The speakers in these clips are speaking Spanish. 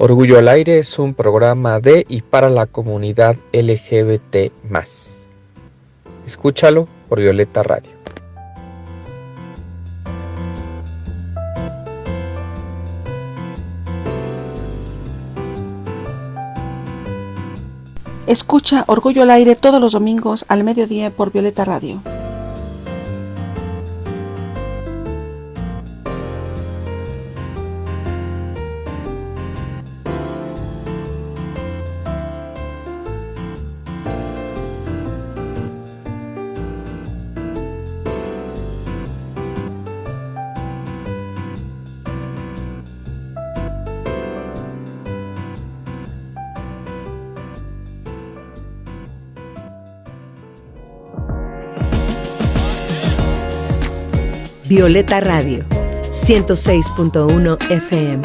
Orgullo al Aire es un programa de y para la comunidad LGBT+. Escúchalo por Violeta Radio. Escucha Orgullo al Aire todos los domingos al mediodía por Violeta Radio. Violeta Radio, 106.1 FM.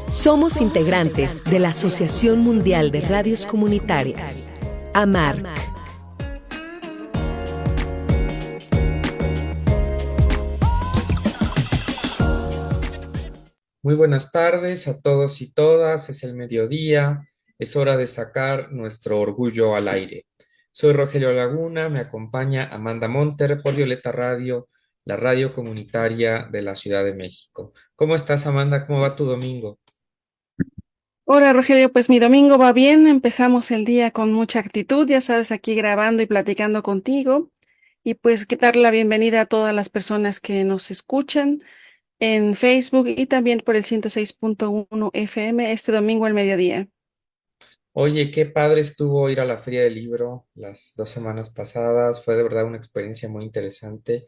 Somos integrantes de la Asociación Mundial de Radios Comunitarias, AMARC. Muy buenas tardes a todos y todas, es el mediodía, es hora de sacar nuestro orgullo al aire. Soy Rogelio Laguna, me acompaña Amanda Monter por Violeta Radio, la radio comunitaria de la Ciudad de México. ¿Cómo estás, Amanda? ¿Cómo va tu domingo? Hola Rogelio, pues mi domingo va bien, empezamos el día con mucha actitud, ya sabes, aquí grabando y platicando contigo. Y pues dar la bienvenida a todas las personas que nos escuchan en Facebook y también por el 106.1 FM este domingo al mediodía. Oye, qué padre estuvo ir a la Feria del Libro las 2 semanas pasadas, fue de verdad una experiencia muy interesante.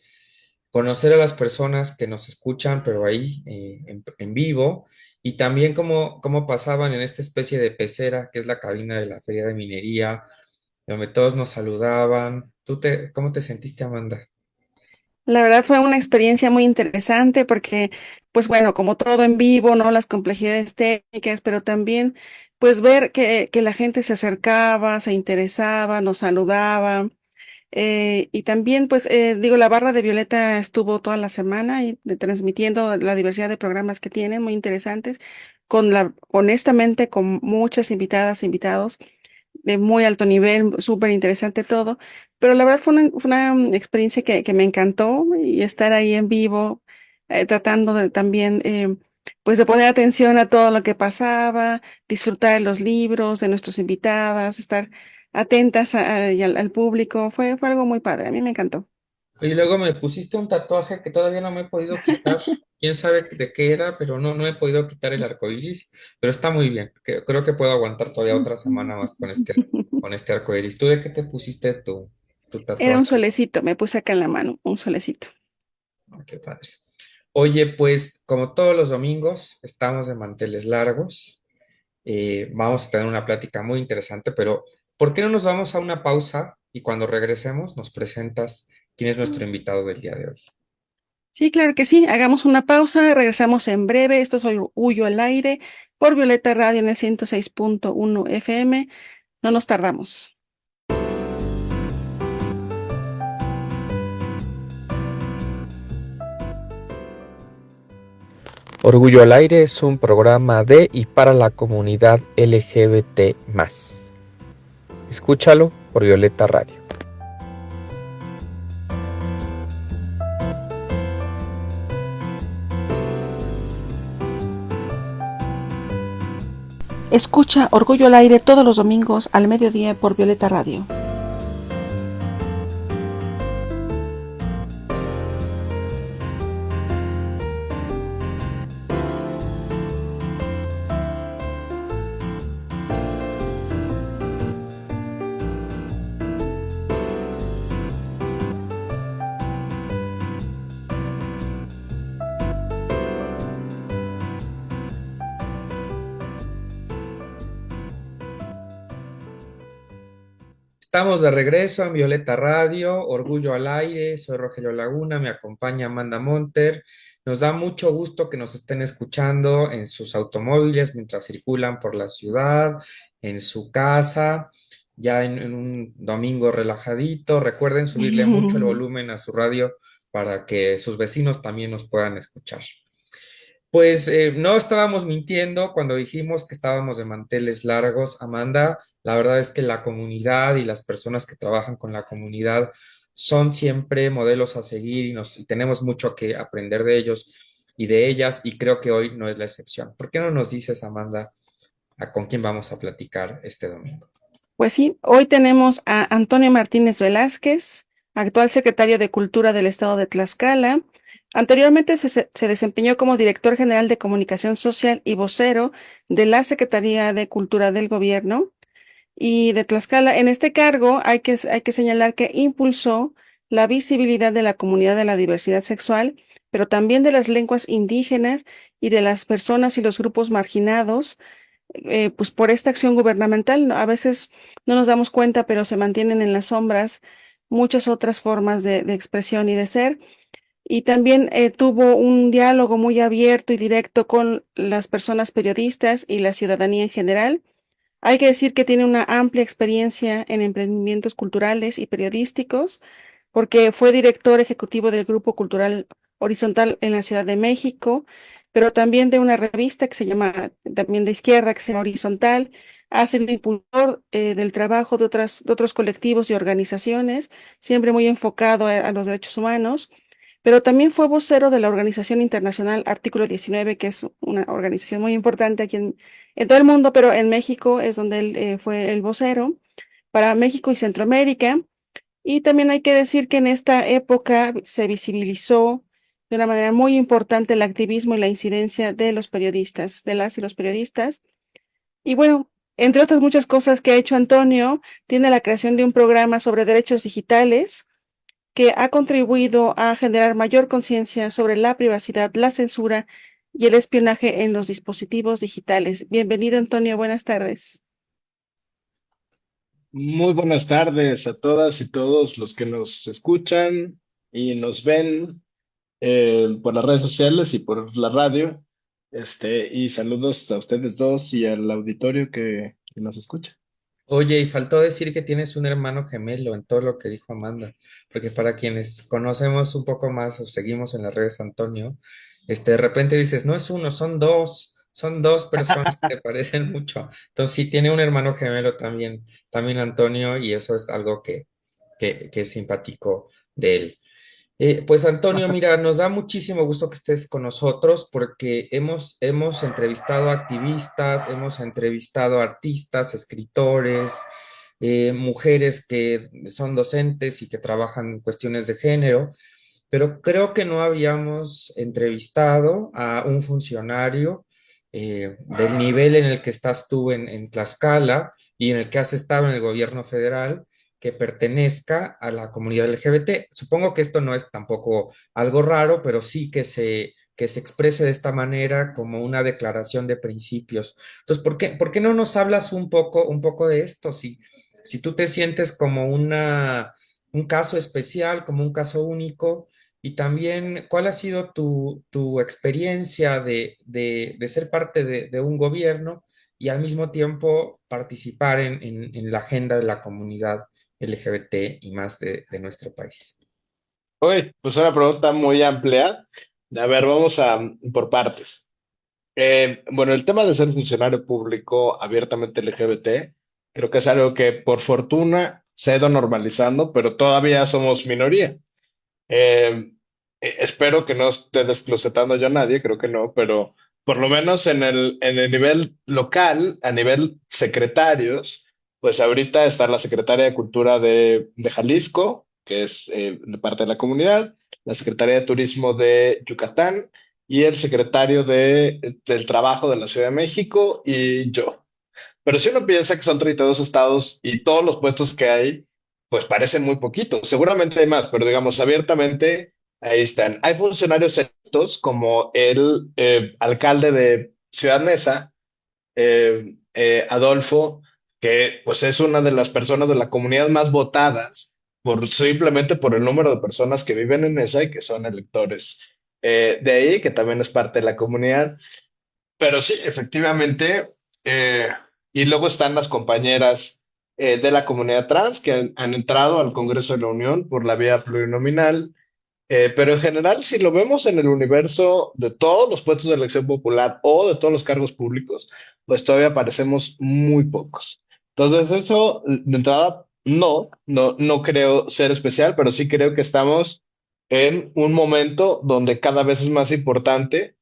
Conocer a las personas que nos escuchan, pero ahí en vivo, y también cómo pasaban en esta especie de pecera que es la cabina de la Feria de Minería, donde todos nos saludaban. ¿Cómo te sentiste, Amanda? La verdad fue una experiencia muy interesante porque, pues bueno, como todo en vivo, ¿no? Las complejidades técnicas, pero también, pues ver que la gente se acercaba, se interesaba, nos saludaba. Y también, pues, digo, la barra de Violeta estuvo toda la semana transmitiendo la diversidad de programas que tienen, muy interesantes, honestamente, con muchas invitadas, invitados de muy alto nivel, súper interesante todo, pero la verdad fue una experiencia que me encantó y estar ahí en vivo, tratando de también, pues de poner atención a todo lo que pasaba, disfrutar de los libros, de nuestras invitadas, estar atentas al público, fue algo muy padre, a mí me encantó. Y luego me pusiste un tatuaje que todavía no me he podido quitar. Quién sabe de qué era, pero no he podido quitar el arco iris. Pero está muy bien. Creo que puedo aguantar todavía otra semana más con este arco iris. ¿Tú de qué te pusiste tu Era un tatuaje? solecito, me puse acá en la mano, un solecito. Ah, qué padre. Oye, pues como todos los domingos, estamos de manteles largos. Vamos a tener una plática muy interesante, pero ¿por qué no nos vamos a una pausa y cuando regresemos nos presentas quién es nuestro invitado del día de hoy? Sí, claro que sí. Hagamos una pausa, regresamos en breve. Esto es Orgullo al Aire por Violeta Radio en el 106.1 FM. No nos tardamos. Orgullo al Aire es un programa de y para la comunidad LGBT+. Escúchalo por Violeta Radio. Escucha Orgullo al Aire todos los domingos al mediodía por Violeta Radio. Estamos de regreso en Violeta Radio, Orgullo al Aire, soy Rogelio Laguna, me acompaña Amanda Monter. Nos da mucho gusto que nos estén escuchando en sus automóviles mientras circulan por la ciudad, en su casa, ya en un domingo relajadito. Recuerden subirle mucho el volumen a su radio para que sus vecinos también nos puedan escuchar. Pues no estábamos mintiendo cuando dijimos que estábamos de manteles largos, Amanda. La verdad es que la comunidad y las personas que trabajan con la comunidad son siempre modelos a seguir y tenemos mucho que aprender de ellos y de ellas, y creo que hoy no es la excepción. ¿Por qué no nos dices, Amanda, a con quién vamos a platicar este domingo? Pues sí, hoy tenemos a Antonio Martínez Velázquez, actual secretario de Cultura del Estado de Tlaxcala. Anteriormente se desempeñó como director general de Comunicación Social y vocero de la Secretaría de Cultura del Gobierno y de Tlaxcala. En este cargo hay que señalar que impulsó la visibilidad de la comunidad de la diversidad sexual, pero también de las lenguas indígenas y de las personas y los grupos marginados, pues por esta acción gubernamental. ¿No? A veces no nos damos cuenta, pero se mantienen en las sombras muchas otras formas de expresión y de ser. Y también tuvo un diálogo muy abierto y directo con las personas periodistas y la ciudadanía en general. Hay que decir que tiene una amplia experiencia en emprendimientos culturales y periodísticos, porque fue director ejecutivo del Grupo Cultural Horizontal en la Ciudad de México, pero también de una revista que se llama, también de izquierda, que se llama Horizontal. Ha sido impulsor del trabajo de otros colectivos y organizaciones, siempre muy enfocado a los derechos humanos, pero también fue vocero de la Organización Internacional Artículo 19, que es una organización muy importante aquí en todo el mundo, pero en México es donde él fue el vocero para México y Centroamérica. Y también hay que decir que en esta época se visibilizó de una manera muy importante el activismo y la incidencia de los periodistas, de las y los periodistas. Y bueno, entre otras muchas cosas que ha hecho Antonio, tiene la creación de un programa sobre derechos digitales que ha contribuido a generar mayor conciencia sobre la privacidad, la censura y el espionaje en los dispositivos digitales. Bienvenido, Antonio. Buenas tardes. Muy buenas tardes a todas y todos los que nos escuchan y nos ven por las redes sociales y por la radio. Y saludos a ustedes dos y al auditorio que nos escucha. Oye, y faltó decir que tienes un hermano gemelo en todo lo que dijo Amanda, porque para quienes conocemos un poco más o seguimos en las redes, Antonio, de repente dices, no es uno, son dos personas que te parecen mucho. Entonces sí tiene un hermano gemelo también, también Antonio, y eso es algo que es simpático de él. Pues Antonio, mira, nos da muchísimo gusto que estés con nosotros porque hemos entrevistado a activistas, hemos entrevistado a artistas, escritores, mujeres que son docentes y que trabajan en cuestiones de género, pero creo que no habíamos entrevistado a un funcionario del nivel en el que estás tú en Tlaxcala y en el que has estado en el gobierno federal que pertenezca a la comunidad LGBT. Supongo que esto no es tampoco algo raro, pero sí que se exprese de esta manera como una declaración de principios. Entonces, por qué no nos hablas un poco de esto? Si tú te sientes como un caso especial, como un caso único, y también, ¿cuál ha sido tu experiencia de ser parte de un gobierno y al mismo tiempo participar en la agenda de la comunidad LGBT y más de nuestro país? Hoy, pues una pregunta muy amplia. A ver, vamos a por partes. Bueno, el tema de ser funcionario público abiertamente LGBT, creo que es algo que por fortuna se ha ido normalizando, pero todavía somos minoría. Eh, Espero que no esté desclosetando yo a nadie, creo que no, pero por lo menos en el nivel local, a nivel secretarios, pues ahorita está la secretaria de Cultura de Jalisco, que es de parte de la comunidad, la secretaria de Turismo de Yucatán y el secretario del Trabajo de la Ciudad de México y yo. Pero si uno piensa que son 32 estados y todos los puestos que hay, pues parecen muy poquitos. Seguramente hay más, pero digamos abiertamente, ahí están. Hay funcionarios electos como el alcalde de Ciudad Neza, Adolfo, que pues es una de las personas de la comunidad más votadas simplemente por el número de personas que viven en esa y que son electores de ahí, que también es parte de la comunidad. Pero sí, efectivamente. eh, y luego están las compañeras de la comunidad trans que han entrado al Congreso de la Unión por la vía plurinominal. Pero en general, si lo vemos en el universo de todos los puestos de elección popular o de todos los cargos públicos, pues todavía parecemos muy pocos. Entonces, eso de entrada, no creo ser especial, pero sí creo que estamos en un momento donde cada vez es más importante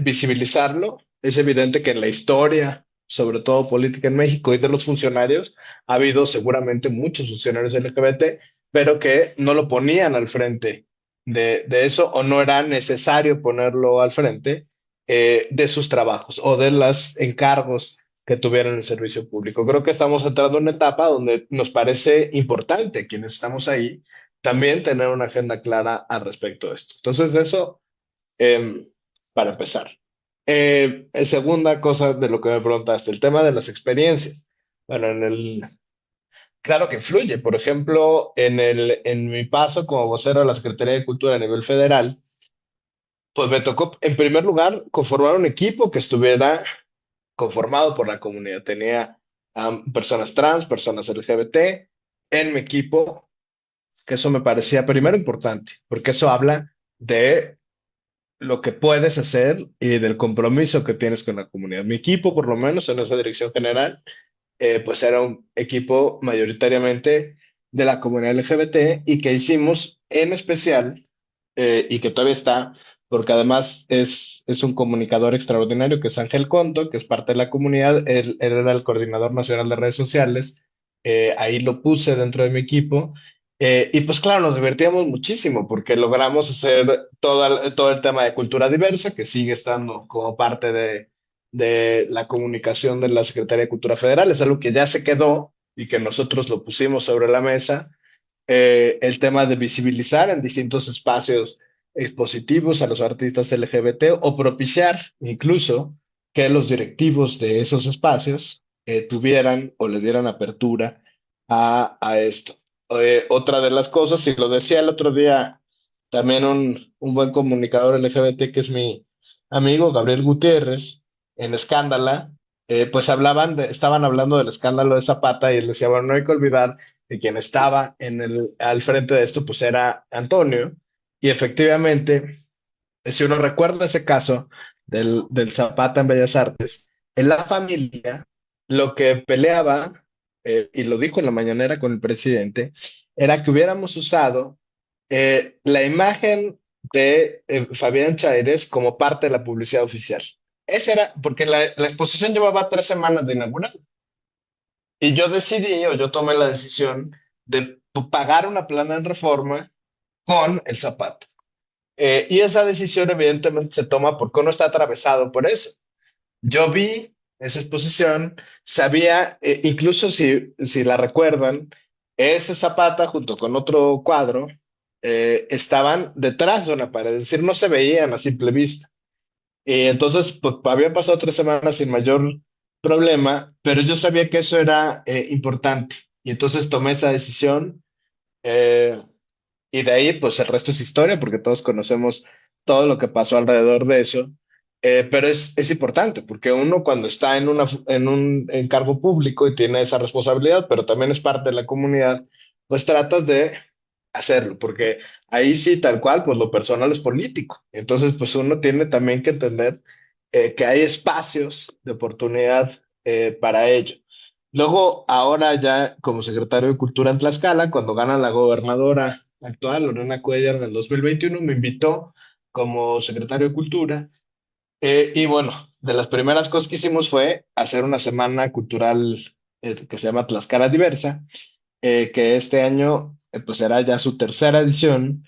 visibilizarlo. Es evidente que en la historia, sobre todo política en México y de los funcionarios, ha habido seguramente muchos funcionarios LGBT, pero que no lo ponían al frente de eso o no era necesario ponerlo al frente de sus trabajos o de los encargos que tuvieran en el servicio público. Creo que estamos entrando en una etapa donde nos parece importante, quienes estamos ahí, también tener una agenda clara al respecto de esto. Entonces, de eso eh, para empezar. Segunda cosa de lo que me preguntaste, el tema de las experiencias. Bueno, claro que influye. Por ejemplo, en mi paso como vocero de la Secretaría de Cultura a nivel federal, pues me tocó, en primer lugar, conformar un equipo que estuviera conformado por la comunidad. Tenía personas trans, personas LGBT en mi equipo, que eso me parecía primero importante, porque eso habla de lo que puedes hacer y del compromiso que tienes con la comunidad. Mi equipo, por lo menos en esa dirección general, pues era un equipo mayoritariamente de la comunidad LGBT y que hicimos en especial, y que todavía está, porque además es un comunicador extraordinario, que es Ángel Conto, que es parte de la comunidad. Él era el coordinador nacional de redes sociales. Ahí lo puse dentro de mi equipo. Y pues claro, nos divertíamos muchísimo porque logramos hacer todo el tema de cultura diversa, que sigue estando como parte de la comunicación de la Secretaría de Cultura Federal. Es algo que ya se quedó y que nosotros lo pusimos sobre la mesa. El tema de visibilizar en distintos espacios expositivos a los artistas LGBT o propiciar incluso que los directivos de esos espacios tuvieran o le dieran apertura a esto. Otra de las cosas, y lo decía el otro día también un buen comunicador LGBT que es mi amigo Gabriel Gutiérrez, en Escándala, pues estaban hablando del escándalo de Zapata y él decía, bueno, no hay que olvidar que quien estaba al frente de esto, pues era Antonio, y efectivamente, si uno recuerda ese caso del Zapata en Bellas Artes, en la familia lo que peleaba, y lo dijo en la mañanera con el presidente, era que hubiéramos usado la imagen de Fabián Chaires como parte de la publicidad oficial. Esa era, porque la exposición llevaba 3 semanas de inaugurar. Y yo decidí, o yo tomé la decisión de pagar una plana en Reforma con el Zapata. Y esa decisión evidentemente se toma porque uno está atravesado por eso. Yo vi esa exposición, sabía, incluso si la recuerdan, ese Zapata junto con otro cuadro estaban detrás de una pared, es decir, no se veían a simple vista. Y entonces, pues, habían pasado 3 semanas sin mayor problema, pero yo sabía que eso era importante. Y entonces tomé esa decisión. eh, y de ahí, pues el resto es historia, porque todos conocemos todo lo que pasó alrededor de eso. Pero es importante, porque uno cuando está en un encargo público y tiene esa responsabilidad, pero también es parte de la comunidad, pues tratas de hacerlo, porque ahí sí, tal cual, pues lo personal es político. Entonces, pues uno tiene también que entender que hay espacios de oportunidad para ello. Luego, ahora ya como secretario de Cultura en Tlaxcala, cuando gana la gobernadora actual, Lorena Cuellar, en el 2021, me invitó como secretario de Cultura. Y bueno, de las primeras cosas que hicimos fue hacer una semana cultural que se llama Tlaxcala Diversa, que este año pues será ya su tercera edición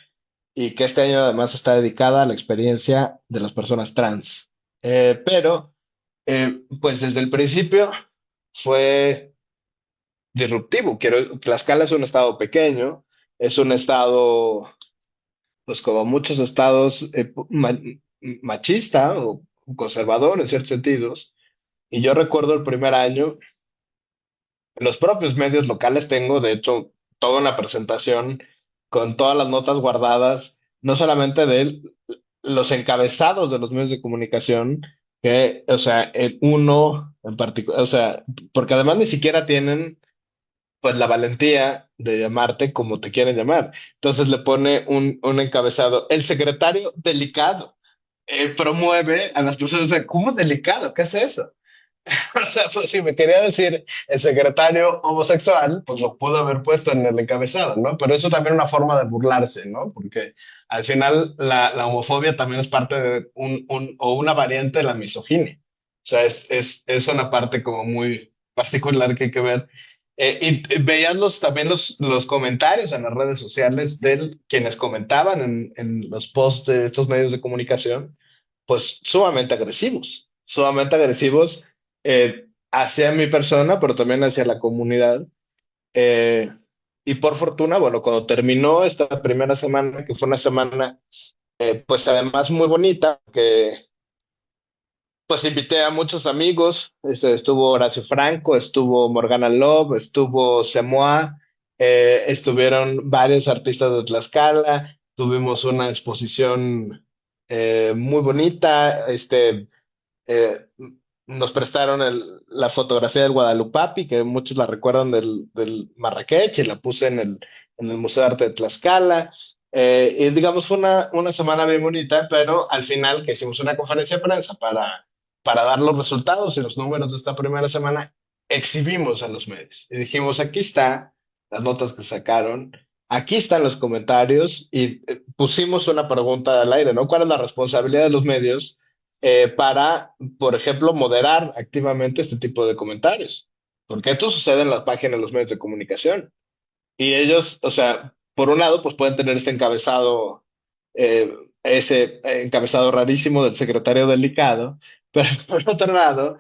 y que este año además está dedicada a la experiencia de las personas trans. Pero pues desde el principio fue disruptivo. Tlaxcala es un estado pequeño, es un estado, pues como muchos estados, machista o conservador en ciertos sentidos. Y yo recuerdo el primer año, en los propios medios locales tengo, de hecho, toda una presentación con todas las notas guardadas, no solamente de los encabezados de los medios de comunicación, o sea, uno en particular, o sea, porque además ni siquiera tienen pues la valentía de llamarte como te quieren llamar. Entonces le pone un encabezado, el secretario delicado. Promueve a las personas, o sea, ¿cómo delicado? ¿Qué es eso? O sea, pues si me quería decir el secretario homosexual, pues lo pudo haber puesto en el encabezado, ¿no? Pero eso también es una forma de burlarse, ¿no? Porque al final la homofobia también es parte de o una variante de la misoginia. O sea, es una parte como muy particular que hay que ver. Y veían también los comentarios en las redes sociales de quienes comentaban en los posts de estos medios de comunicación, pues sumamente agresivos hacia mi persona, pero también hacia la comunidad. Eh, y por fortuna, bueno, cuando terminó esta primera semana, que fue una semana, pues además muy bonita, que pues invité a muchos amigos, estuvo Horacio Franco, estuvo Morgana Love, estuvo Semoa, estuvieron varios artistas de Tlaxcala, tuvimos una exposición muy bonita, eh, nos prestaron la fotografía del Guadalupapi, que muchos la recuerdan del Marrakech, y la puse en el Museo de Arte de Tlaxcala. Y digamos, fue una semana bien bonita, pero al final que hicimos una conferencia de prensa para dar los resultados y los números de esta primera semana, exhibimos a los medios y dijimos, aquí está las notas que sacaron, aquí están los comentarios y pusimos una pregunta al aire, ¿no? ¿Cuál es la responsabilidad de los medios para, por ejemplo, moderar activamente este tipo de comentarios? Porque esto sucede en las páginas de los medios de comunicación. Y ellos, o sea, por un lado, pues pueden tener ese encabezado rarísimo del secretario delicado, pero por otro lado,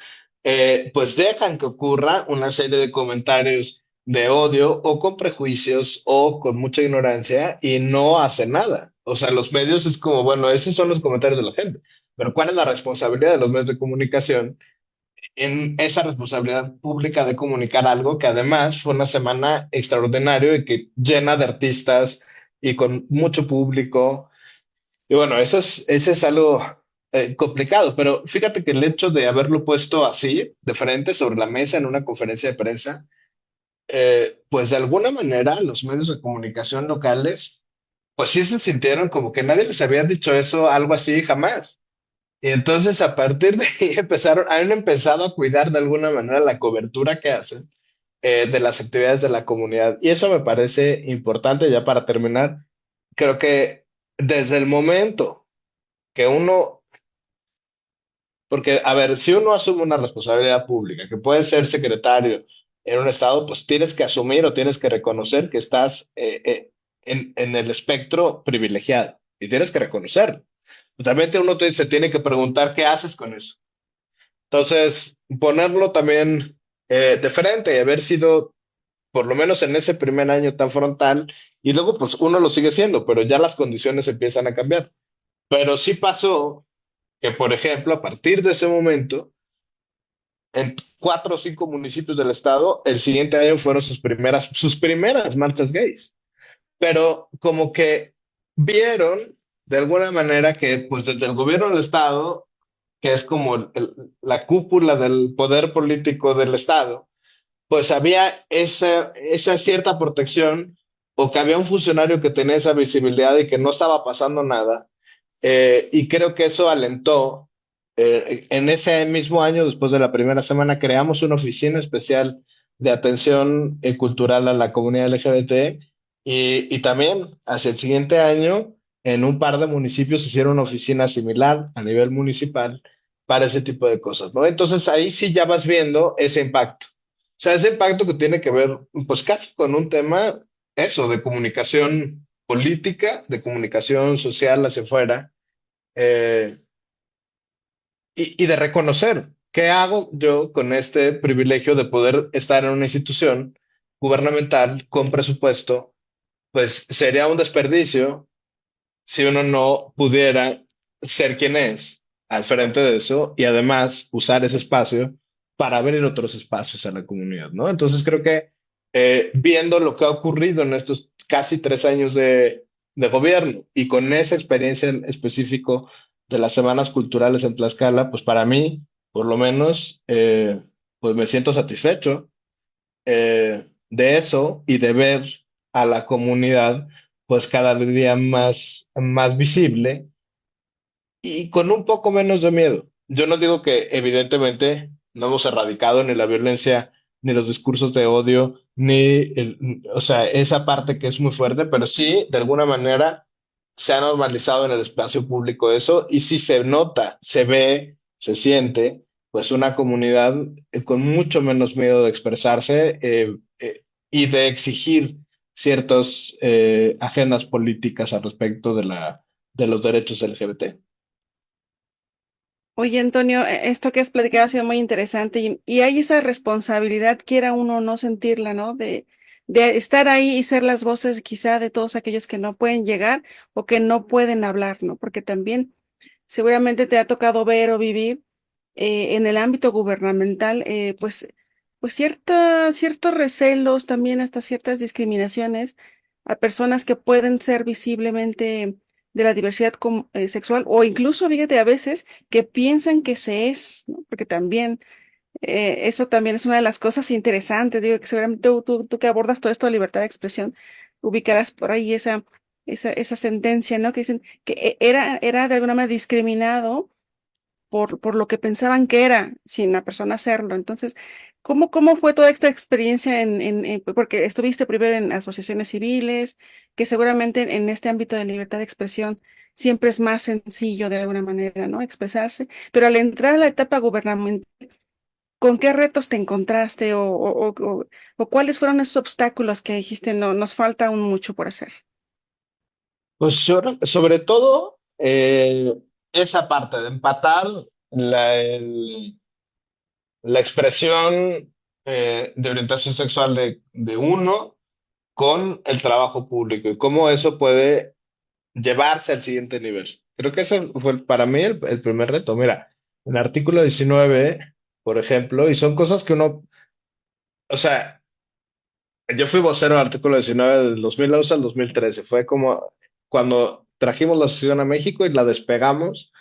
pues dejan que ocurra una serie de comentarios de odio o con prejuicios o con mucha ignorancia y no hacen nada. O sea, los medios es como, bueno, esos son los comentarios de la gente, pero ¿cuál es la responsabilidad de los medios de comunicación en esa responsabilidad pública de comunicar algo que además fue una semana extraordinaria y que llena de artistas y con mucho público? Y bueno, eso es algo complicado, pero fíjate que el hecho de haberlo puesto así, de frente, sobre la mesa en una conferencia de prensa, pues de alguna manera los medios de comunicación locales, pues sí se sintieron como que nadie les había dicho eso, algo así jamás. Y entonces a partir de ahí han empezado a cuidar de alguna manera la cobertura que hacen de las actividades de la comunidad. Y eso me parece importante ya para terminar. Creo que desde el momento que uno, porque a ver, si uno asume una responsabilidad pública, que puede ser secretario en un estado, pues tienes que asumir o tienes que reconocer que estás en el espectro privilegiado y tienes que reconocerlo. También se tiene que preguntar qué haces con eso. Entonces, ponerlo también de frente y haber sido, por lo menos en ese primer año tan frontal, y luego pues uno lo sigue siendo, pero ya las condiciones empiezan a cambiar. Pero sí pasó que, por ejemplo, a partir de ese momento, en 4 o 5 municipios del estado, el siguiente año fueron sus primeras marchas gays. Pero como que vieron de alguna manera que pues desde el gobierno del estado, que es como la cúpula del poder político del Estado, pues había esa cierta protección o que había un funcionario que tenía esa visibilidad y que no estaba pasando nada. Y creo que eso alentó. En ese mismo año, después de la primera semana, creamos una oficina especial de atención cultural a la comunidad LGBT y también hacia el siguiente año, en un par de municipios hicieron una oficina similar a nivel municipal para ese tipo de cosas, ¿no? Entonces ahí sí ya vas viendo ese impacto. O sea, ese impacto que tiene que ver, pues casi con un tema, eso, de comunicación política, de comunicación social hacia afuera, eh, y de reconocer qué hago yo con este privilegio de poder estar en una institución gubernamental con presupuesto. Pues sería un desperdicio si uno no pudiera ser quien es al frente de eso y además usar ese espacio para abrir otros espacios a la comunidad, ¿no? Entonces creo que viendo lo que ha ocurrido en estos casi 3 años de gobierno y con esa experiencia en específico de las semanas culturales en Tlaxcala, pues para mí, por lo menos, pues me siento satisfecho. de eso y de ver a la comunidad pues cada día más visible y con un poco menos de miedo. Yo no digo que evidentemente no hemos erradicado ni la violencia, ni los discursos de odio, o sea, esa parte que es muy fuerte, pero sí, de alguna manera, se ha normalizado en el espacio público eso y sí se nota, se ve, se siente, pues una comunidad con mucho menos miedo de expresarse y de exigir ciertas agendas políticas al respecto de los derechos LGBT. Oye, Antonio, esto que has platicado ha sido muy interesante y hay esa responsabilidad, quiera uno no sentirla, ¿no? De estar ahí y ser las voces quizá de todos aquellos que no pueden llegar o que no pueden hablar, ¿no? Porque también seguramente te ha tocado ver o vivir en el ámbito gubernamental, pues ciertos recelos, también hasta ciertas discriminaciones a personas que pueden ser visiblemente de la diversidad sexual o incluso, fíjate, a veces que piensan que se es, ¿no? Porque también eso también es una de las cosas interesantes, digo, que seguramente tú que abordas todo esto de libertad de expresión, ubicarás por ahí esa sentencia, ¿no? Que dicen que era de alguna manera discriminado por lo que pensaban que era, sin la persona hacerlo. Entonces, ¿cómo fue toda esta experiencia porque estuviste primero en asociaciones civiles, que seguramente en este ámbito de libertad de expresión siempre es más sencillo de alguna manera, ¿no? Expresarse, pero al entrar a la etapa gubernamental, ¿con qué retos te encontraste o cuáles fueron esos obstáculos que dijiste, no, nos falta aún mucho por hacer? Pues sobre todo esa parte de empatar la expresión de orientación sexual de uno con el trabajo público y cómo eso puede llevarse al siguiente nivel. Creo que ese fue para mí el primer reto. Mira, en el artículo 19, por ejemplo, y son cosas que uno, o sea, yo fui vocero del artículo 19 del 2011 al 2013. Fue como cuando trajimos la asociación a México y la despegamos.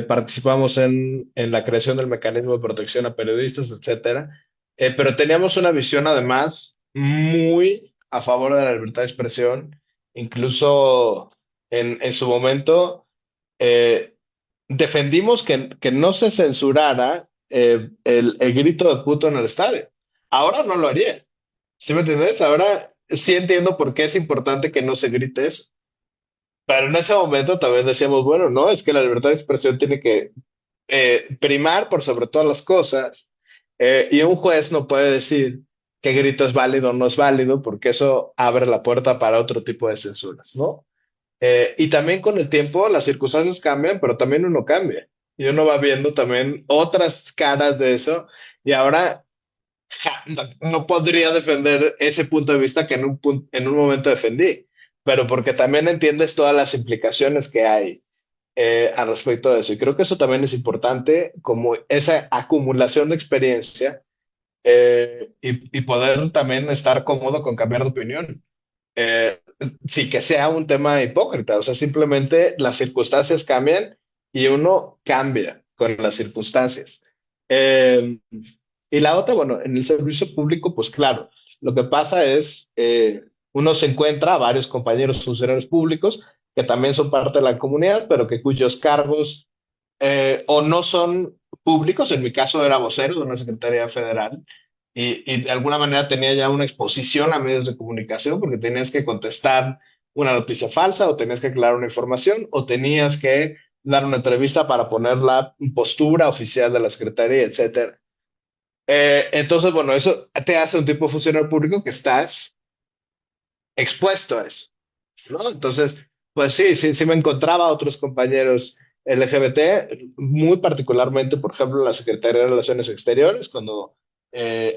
Participamos en la creación del mecanismo de protección a periodistas, etcétera. Pero teníamos una visión además muy a favor de la libertad de expresión. Incluso en su momento eh, defendimos que no se censurara el grito de puto en el estadio. Ahora no lo haría. ¿Sí me entiendes? Ahora sí entiendo por qué es importante que no se grite eso. Pero en ese momento también decíamos, bueno, no, es que la libertad de expresión tiene que primar por sobre todas las cosas. Y un juez no puede decir qué grito es válido o no es válido, porque eso abre la puerta para otro tipo de censuras, ¿no? Y también con el tiempo las circunstancias cambian, pero también uno cambia. Y uno va viendo también otras caras de eso. Y ahora no podría defender ese punto de vista que en un momento defendí, pero porque también entiendes todas las implicaciones que hay al respecto de eso. Y creo que eso también es importante, como esa acumulación de experiencia y poder también estar cómodo con cambiar de opinión. Eh, sí que sea un tema hipócrita, o sea, simplemente las circunstancias cambian y uno cambia con las circunstancias. Eh, y la otra, bueno, en el servicio público, pues claro, lo que pasa es, uno se encuentra a varios compañeros funcionarios públicos que también son parte de la comunidad, pero que cuyos cargos o no son públicos. En mi caso era vocero de una secretaría federal y de alguna manera tenía ya una exposición a medios de comunicación porque tenías que contestar una noticia falsa o tenías que aclarar una información o tenías que dar una entrevista para poner la postura oficial de la secretaría, etcétera. Entonces, bueno, eso te hace un tipo de funcionario público que estás expuesto a eso, ¿no? Entonces, pues sí me encontraba a otros compañeros LGBT, muy particularmente, por ejemplo, la Secretaría de Relaciones Exteriores, cuando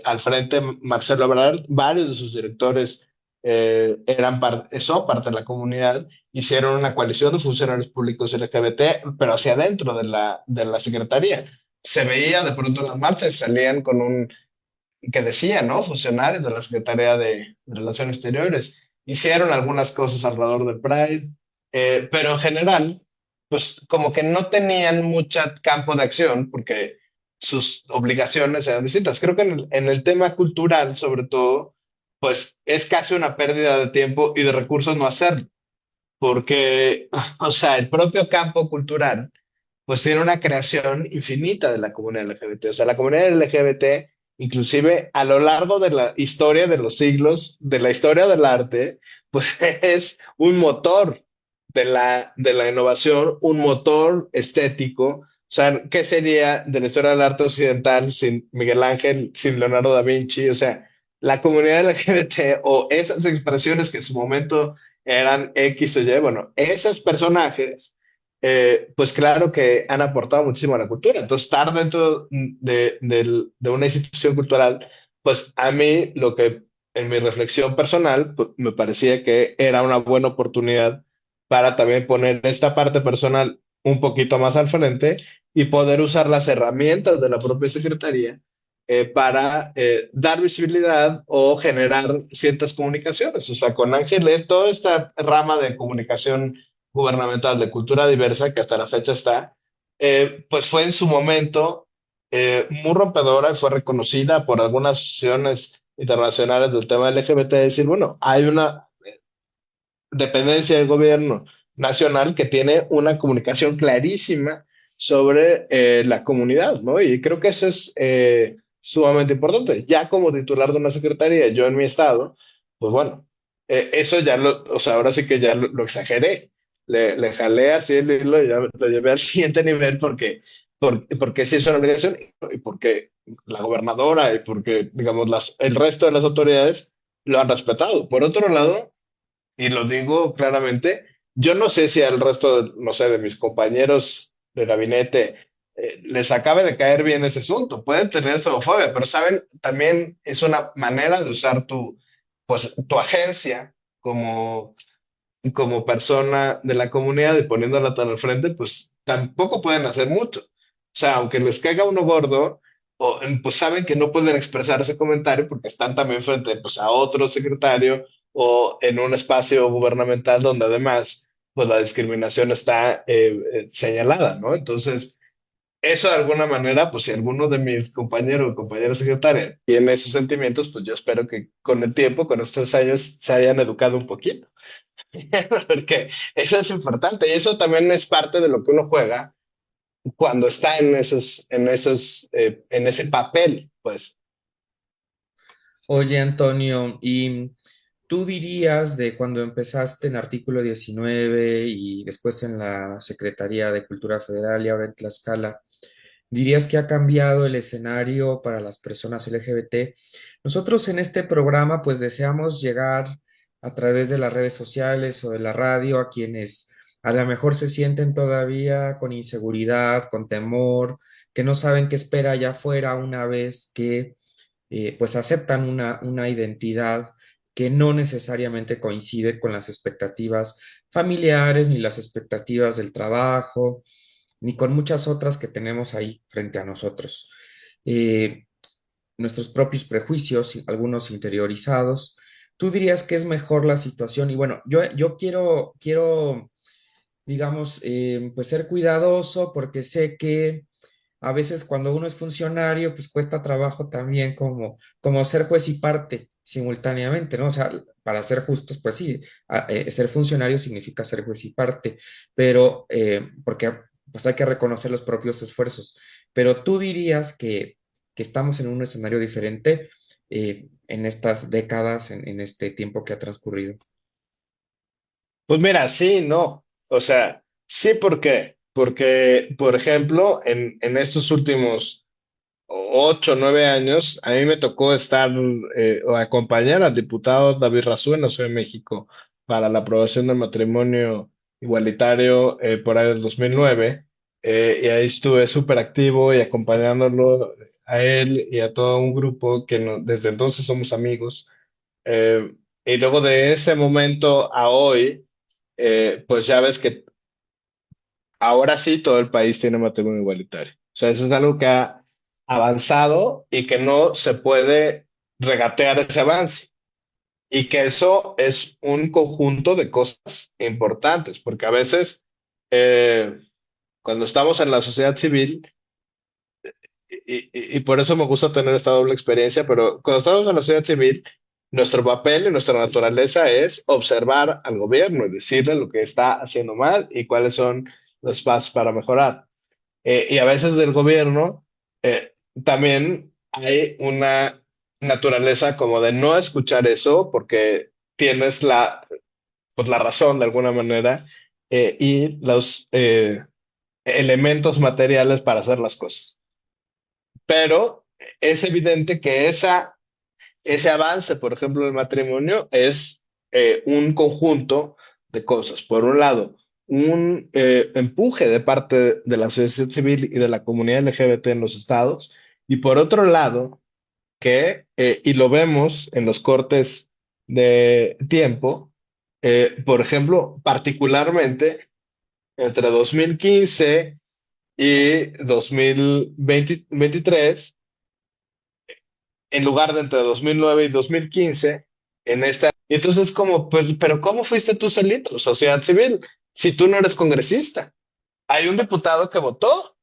al frente Marcelo Ebrard, varios de sus directores son parte de la comunidad, hicieron una coalición de funcionarios públicos LGBT, pero hacia adentro de la Secretaría. Se veía de pronto en las marchas, salían con un que decía, ¿no? Funcionarios de la Secretaría de Relaciones Exteriores hicieron algunas cosas alrededor del Pride, pero en general, pues como que no tenían mucho campo de acción porque sus obligaciones eran distintas. Creo que en el tema cultural, sobre todo, pues es casi una pérdida de tiempo y de recursos no hacerlo, porque, o sea, el propio campo cultural pues tiene una creación infinita de la comunidad LGBT. O sea, la comunidad LGBT, inclusive a lo largo de la historia de los siglos, de la historia del arte, pues es un motor de la innovación, un motor estético. O sea, ¿qué sería de la historia del arte occidental sin Miguel Ángel, sin Leonardo da Vinci? O sea, la comunidad LGBT o esas expresiones que en su momento eran X o Y, bueno, esos personajes pues claro que han aportado muchísimo a la cultura. Entonces, estar dentro de una institución cultural, pues a mí lo que en mi reflexión personal pues, me parecía que era una buena oportunidad para también poner esta parte personal un poquito más al frente y poder usar las herramientas de la propia Secretaría para dar visibilidad o generar ciertas comunicaciones. O sea, con Ángeles, toda esta rama de comunicación gubernamental de cultura diversa, que hasta la fecha está, pues fue en su momento muy rompedora y fue reconocida por algunas asociaciones internacionales del tema LGBT, decir, bueno, hay una dependencia del gobierno nacional que tiene una comunicación clarísima sobre la comunidad, ¿no? Y creo que eso es sumamente importante. Ya como titular de una secretaría, yo en mi estado, pues bueno, eso ya o sea, ahora sí que ya lo exageré. Le jalé así el hilo y ya lo llevé al siguiente nivel porque sí es una obligación y porque la gobernadora y porque, digamos, el resto de las autoridades lo han respetado. Por otro lado, y lo digo claramente, yo no sé si al resto, no sé, de mis compañeros de gabinete les acabe de caer bien ese asunto. Pueden tener xenofobia, pero saben, también es una manera de usar pues, tu agencia como persona de la comunidad y poniéndola tan al frente, pues tampoco pueden hacer mucho. O sea, aunque les caiga uno gordo, pues saben que no pueden expresar ese comentario porque están también frente pues, a otro secretario o en un espacio gubernamental donde además pues la discriminación está señalada, ¿no? Entonces, eso de alguna manera, pues si alguno de mis compañeros o compañeras secretarias tiene esos sentimientos, pues yo espero que con el tiempo, con estos años, se hayan educado un poquito. Porque eso es importante y eso también es parte de lo que uno juega cuando está en ese papel, pues. Oye, Antonio, ¿y tú dirías de cuando empezaste en Artículo 19 y después en la Secretaría de Cultura Federal y ahora en Tlaxcala, dirías que ha cambiado el escenario para las personas LGBT? Nosotros en este programa pues deseamos llegar a través de las redes sociales o de la radio a quienes a lo mejor se sienten todavía con inseguridad, con temor, que no saben qué espera allá afuera una vez que pues aceptan una identidad que no necesariamente coincide con las expectativas familiares ni las expectativas del trabajo ni con muchas otras que tenemos ahí frente a nosotros. Eh, Nuestros propios prejuicios, algunos interiorizados. ¿Tú dirías que es mejor la situación? Y bueno, yo quiero digamos, pues ser cuidadoso porque sé que a veces cuando uno es funcionario, pues cuesta trabajo también como ser juez y parte simultáneamente, ¿no? O sea, para ser justos, pues sí, ser funcionario significa ser juez y parte, pero porque pues hay que reconocer los propios esfuerzos. Pero tú dirías que estamos en un escenario diferente en estas décadas, en este tiempo que ha transcurrido. Pues mira, sí, no. O sea, sí, ¿por qué? Porque, por ejemplo, en estos últimos 8, 9 años, a mí me tocó estar o acompañar al diputado David Razú en la Ciudad de México para la aprobación del matrimonio igualitario por ahí del 2009. Y ahí estuve súper activo y acompañándolo a él y a todo un grupo que desde entonces somos amigos. Y luego de ese momento a hoy, pues ya ves que ahora sí todo el país tiene matrimonio igualitario. O sea, eso es algo que ha avanzado y que no se puede regatear ese avance. Y que eso es un conjunto de cosas importantes, porque a veces cuando estamos en la sociedad civil, y por eso me gusta tener esta doble experiencia, pero cuando estamos en la sociedad civil, nuestro papel y nuestra naturaleza es observar al gobierno y decirle lo que está haciendo mal y cuáles son los pasos para mejorar. Y a veces del gobierno eh, también hay una naturaleza como de no escuchar eso porque tienes pues la razón de alguna manera y los elementos materiales para hacer las cosas. Pero es evidente que ese avance, por ejemplo, del matrimonio es un conjunto de cosas. Por un lado, un empuje de parte de la sociedad civil y de la comunidad LGBT en los estados. Y por otro lado, y lo vemos en los cortes de tiempo, por ejemplo, particularmente entre 2015 y 2023, en lugar de entre 2009 y 2015, en esta. Y entonces, como, pues, pero ¿cómo fuiste tú solito, sociedad civil, si tú no eres congresista? Hay un diputado que votó,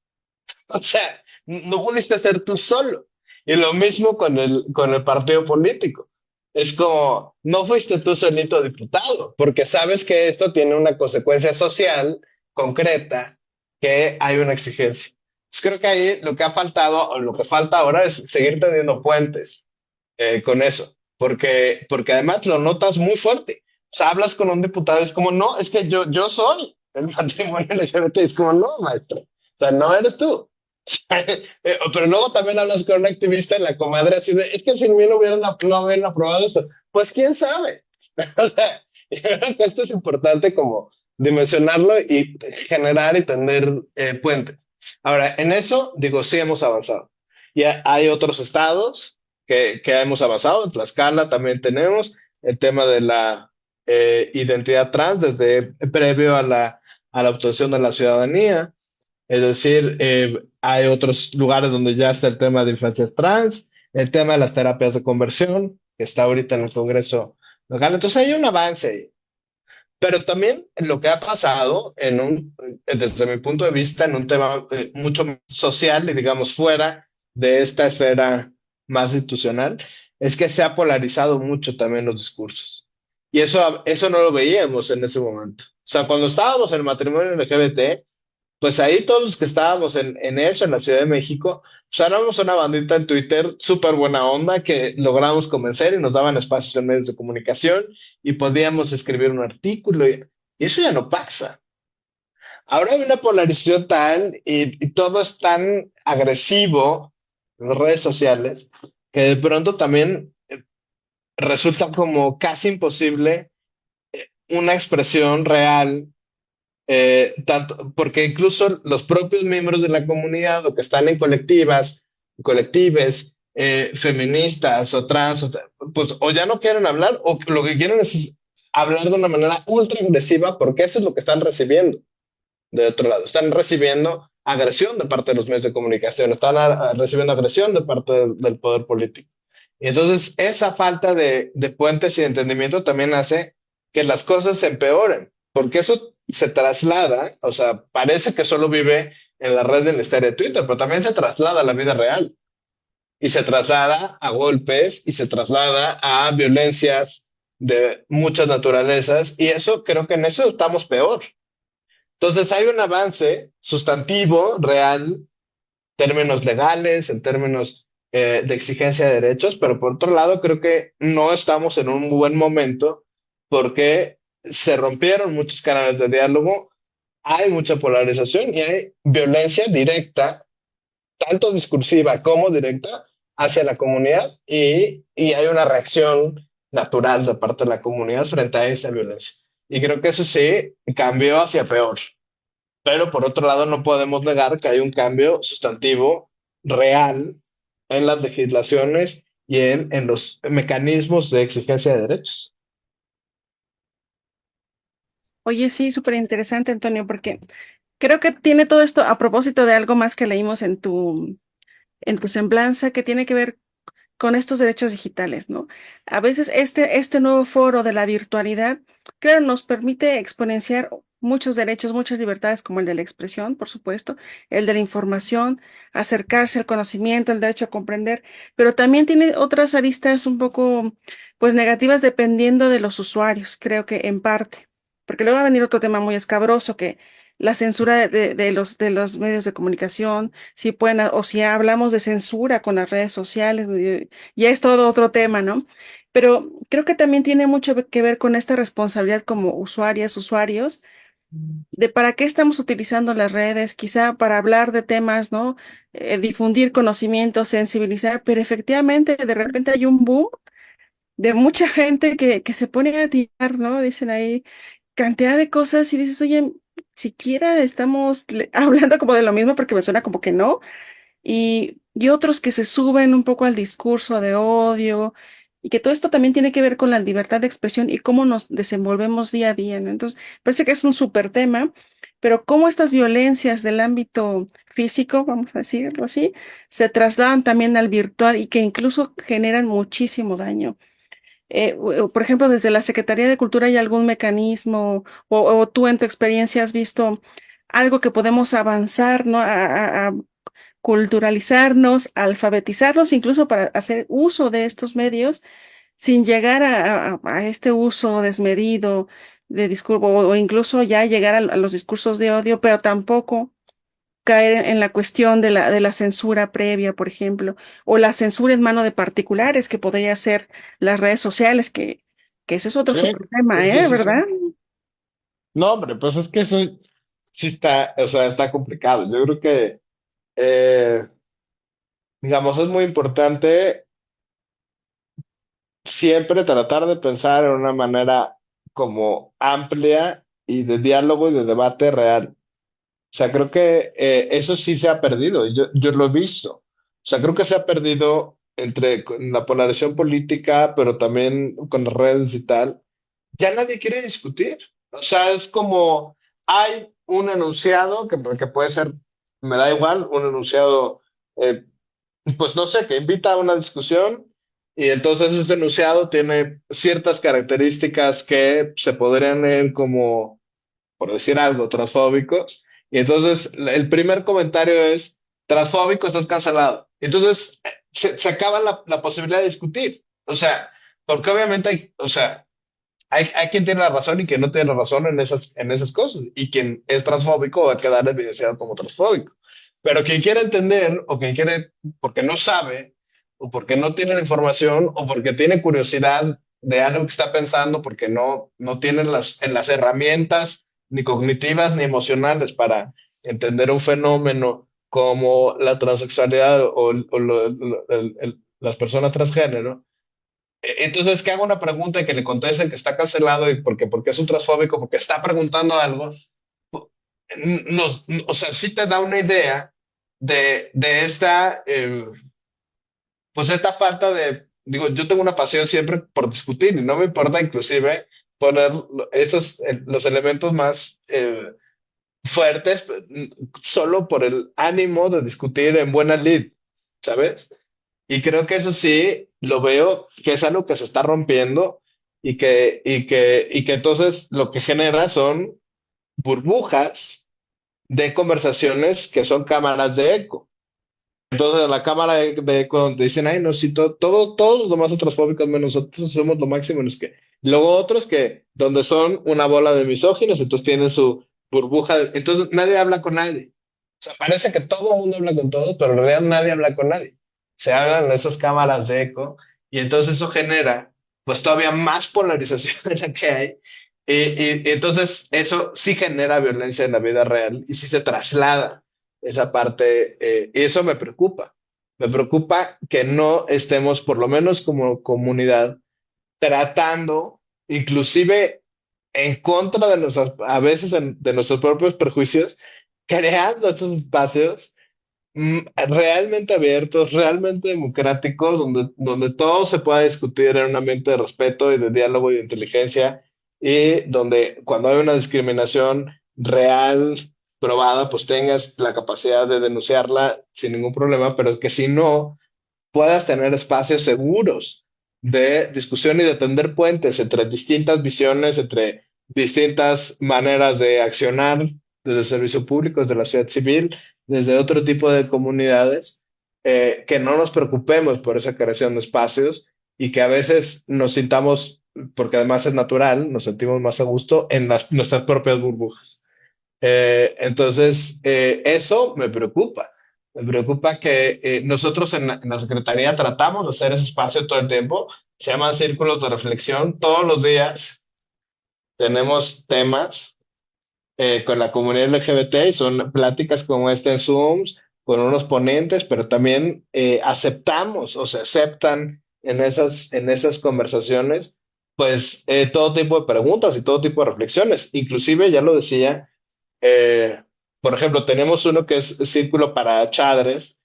o sea, no pudiste ser tú solo. Y lo mismo con el partido político. Es como, no fuiste tú solito diputado, porque sabes que esto tiene una consecuencia social concreta, que hay una exigencia. Entonces creo que ahí lo que ha faltado, o lo que falta ahora es seguir teniendo puentes con eso, porque además lo notas muy fuerte. O sea, hablas con un diputado, es como, no, es que yo soy el matrimonio LGBT, es como, no, maestro, o sea, no eres tú. Pero luego también hablas con un activista en la comadre así de, es que sin mí no hubieran aprobado esto. Pues quién sabe. O sea, yo creo que esto es importante como dimensionarlo y generar y tender puentes. Ahora, en eso, digo, sí hemos avanzado. Y hay otros estados que hemos avanzado. En Tlaxcala también tenemos el tema de la identidad trans desde previo a la obtención de la ciudadanía. Es decir, hay otros lugares donde ya está el tema de infancias trans, el tema de las terapias de conversión, que está ahorita en el Congreso local. Entonces hay un avance ahí. Pero también lo que ha pasado desde mi punto de vista, en un tema mucho más social y digamos fuera de esta esfera más institucional, es que se ha polarizado mucho también los discursos. Y eso no lo veíamos en ese momento. O sea, cuando estábamos en el matrimonio LGBT, pues ahí todos los que estábamos en eso, en la Ciudad de México, pues éramos una bandita en Twitter súper buena onda que logramos convencer y nos daban espacios en medios de comunicación y podíamos escribir un artículo y eso ya no pasa. Ahora hay una polarización tal y todo es tan agresivo en las redes sociales que de pronto también resulta como casi imposible una expresión real tanto, porque incluso los propios miembros de la comunidad o que están en colectives feministas o trans, pues o ya no quieren hablar o lo que quieren es hablar de una manera ultra agresiva porque eso es lo que están recibiendo de otro lado. Están recibiendo agresión de parte de los medios de comunicación, están recibiendo agresión de parte del poder político. Y entonces esa falta de puentes y de entendimiento también hace que las cosas se empeoren, porque eso se traslada, o sea, parece que solo vive en la red del misterio de Twitter, pero también se traslada a la vida real y se traslada a golpes y se traslada a violencias de muchas naturalezas y eso creo que en eso estamos peor. Entonces hay un avance sustantivo, real, términos legales, en términos de exigencia de derechos, pero por otro lado creo que no estamos en un buen momento porque se rompieron muchos canales de diálogo, hay mucha polarización y hay violencia directa, tanto discursiva como directa, hacia la comunidad y hay una reacción natural de parte de la comunidad frente a esa violencia. Y creo que eso sí cambió hacia peor. Pero por otro lado, no podemos negar que hay un cambio sustantivo real en las legislaciones y en los mecanismos de exigencia de derechos. Oye, sí, súper interesante, Antonio, porque creo que tiene todo esto a propósito de algo más que leímos en tu semblanza, que tiene que ver con estos derechos digitales, ¿no? A veces este nuevo foro de la virtualidad, claro, nos permite exponenciar muchos derechos, muchas libertades, como el de la expresión, por supuesto, el de la información, acercarse al conocimiento, el derecho a comprender, pero también tiene otras aristas un poco, pues, negativas dependiendo de los usuarios, creo que en parte, porque luego va a venir otro tema muy escabroso, que la censura de los medios de comunicación, si pueden, o si hablamos de censura con las redes sociales, ya es todo otro tema, ¿no? Pero creo que también tiene mucho que ver con esta responsabilidad como usuarias, usuarios, de para qué estamos utilizando las redes, quizá para hablar de temas, ¿no? Difundir conocimiento, sensibilizar, pero efectivamente de repente hay un boom de mucha gente que se pone a tirar, ¿no? Dicen ahí cantidad de cosas y dices, oye, siquiera estamos hablando como de lo mismo porque me suena como que no y otros que se suben un poco al discurso de odio, y que todo esto también tiene que ver con la libertad de expresión y cómo nos desenvolvemos día a día, ¿no? Entonces, parece que es un súper tema, pero cómo estas violencias del ámbito físico, vamos a decirlo así, se trasladan también al virtual y que incluso generan muchísimo daño. Por ejemplo, desde la Secretaría de Cultura, ¿hay algún mecanismo o tú en tu experiencia has visto algo que podemos avanzar, ¿no? A culturalizarnos, alfabetizarnos, incluso para hacer uso de estos medios sin llegar a este uso desmedido de discurso o incluso ya llegar a los discursos de odio, pero tampoco caer en la cuestión de la censura previa, por ejemplo, o la censura en mano de particulares que podría ser las redes sociales, que eso es otro Sí, super tema, sí, sí, sí. ¿Verdad? No, hombre, pues es que eso sí está, o sea, está complicado. Yo creo que, eh, digamos, es muy importante siempre tratar de pensar en una manera como amplia y de diálogo y de debate real. O sea, creo que eso sí se ha perdido. Yo lo he visto. O sea, creo que se ha perdido entre con la polarización política, pero también con las redes y tal. Ya nadie quiere discutir. O sea, es como hay un enunciado que puede ser, me da igual, un enunciado, eh, pues no sé, que invita a una discusión y entonces este enunciado tiene ciertas características que se podrían leer como, por decir algo, transfóbicos. Y entonces el primer comentario es, transfóbico, estás cancelado. Entonces se acaba la posibilidad de discutir. O sea, porque obviamente hay, o sea, hay quien tiene la razón y quien no tiene la razón en esas cosas. Y quien es transfóbico va a quedar evidenciado como transfóbico. Pero quien quiere entender o quien quiere, porque no sabe, o porque no tiene la información, o porque tiene curiosidad de algo que está pensando, porque no tiene en las herramientas ni cognitivas ni emocionales para entender un fenómeno como la transexualidad las personas transgénero, entonces, que haga una pregunta y que le conteste que está cancelado y porque es un transfóbico, porque está preguntando algo, o sea, sí te da una idea de esta, pues esta falta de, digo, yo tengo una pasión siempre por discutir y no me importa inclusive poner los elementos más fuertes solo por el ánimo de discutir en buena lid, ¿sabes? Y creo que eso sí lo veo que es algo que se está rompiendo y que entonces lo que genera son burbujas de conversaciones que son cámaras de eco. Entonces, la cámara de eco donde dicen, ay, no, sí, todos los demás transfóbicos menos nosotros somos lo máximo. No es que. Luego otros que, donde son una bola de misóginos, entonces tienen su burbuja. Entonces, nadie habla con nadie. O sea, parece que todo el mundo habla con todos, pero en realidad nadie habla con nadie. Se hablan en esas cámaras de eco y entonces eso genera, pues, todavía más polarización de la que hay. Y entonces, eso sí genera violencia en la vida real y sí se traslada esa parte, y eso me preocupa. Me preocupa que no estemos, por lo menos como comunidad, tratando, inclusive en contra de nuestros, a veces de nuestros propios prejuicios, creando estos espacios realmente abiertos, realmente democráticos, donde todo se pueda discutir en un ambiente de respeto y de diálogo y de inteligencia, y donde cuando hay una discriminación real, probada, pues tengas la capacidad de denunciarla sin ningún problema, pero que si no, puedas tener espacios seguros de discusión y de tender puentes entre distintas visiones, entre distintas maneras de accionar desde el servicio público, desde la sociedad civil, desde otro tipo de comunidades, que no nos preocupemos por esa creación de espacios y que a veces nos sintamos, porque además es natural, nos sentimos más a gusto en nuestras propias burbujas. Entonces, eso me preocupa. Me preocupa que nosotros en la Secretaría tratamos de hacer ese espacio todo el tiempo. Se llaman círculos de reflexión. Todos los días tenemos temas con la comunidad LGBT y son pláticas como esta en Zooms, con unos ponentes, pero también aceptamos o se aceptan en esas conversaciones, pues todo tipo de preguntas y todo tipo de reflexiones. Inclusive, ya lo decía, eh, por ejemplo, tenemos uno que es círculo para chadres,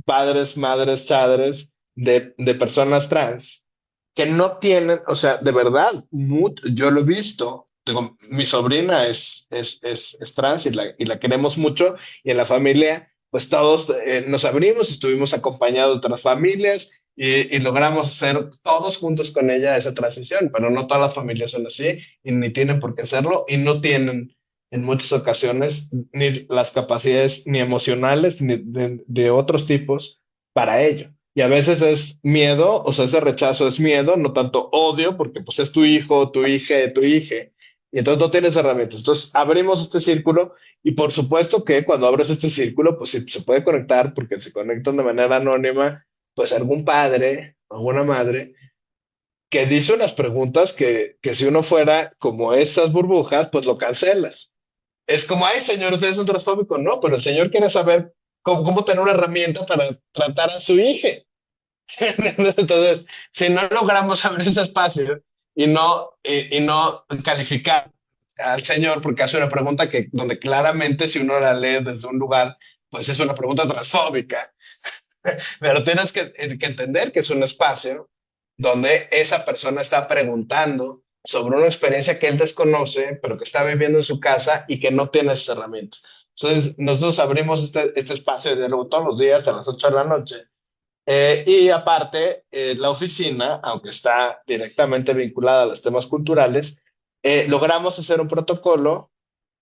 padres, madres, chadres de personas trans que no tienen, o sea, de verdad, yo lo he visto. Digo, mi sobrina es trans y la queremos mucho y en la familia, pues todos nos abrimos, estuvimos acompañados de otras familias y logramos hacer todos juntos con ella esa transición, pero no todas las familias son así y ni tienen por qué hacerlo y no tienen en muchas ocasiones ni las capacidades ni emocionales ni de otros tipos para ello. Y a veces es miedo, o sea, ese rechazo es miedo, no tanto odio, porque pues es tu hijo, tu hija, tu hija, y entonces no tienes herramientas. Entonces abrimos este círculo y por supuesto que cuando abres este círculo, pues sí, se puede conectar, porque se conectan de manera anónima, pues algún padre, alguna madre, que dice unas preguntas que si uno fuera como esas burbujas, pues lo cancelas. Es como, ay, señor, usted es un transfóbico. No, pero el señor quiere saber cómo tener una herramienta para tratar a su hija. Entonces, si no logramos abrir ese espacio y no calificar al señor porque hace una pregunta que donde claramente si uno la lee desde un lugar, pues es una pregunta transfóbica, pero tienes que entender que es un espacio donde esa persona está preguntando sobre una experiencia que él desconoce, pero que está viviendo en su casa y que no tiene esas herramientas. Entonces, nosotros abrimos este espacio de diálogo todos los días a las 8 de la noche y aparte, la oficina, aunque está directamente vinculada a los temas culturales, logramos hacer un protocolo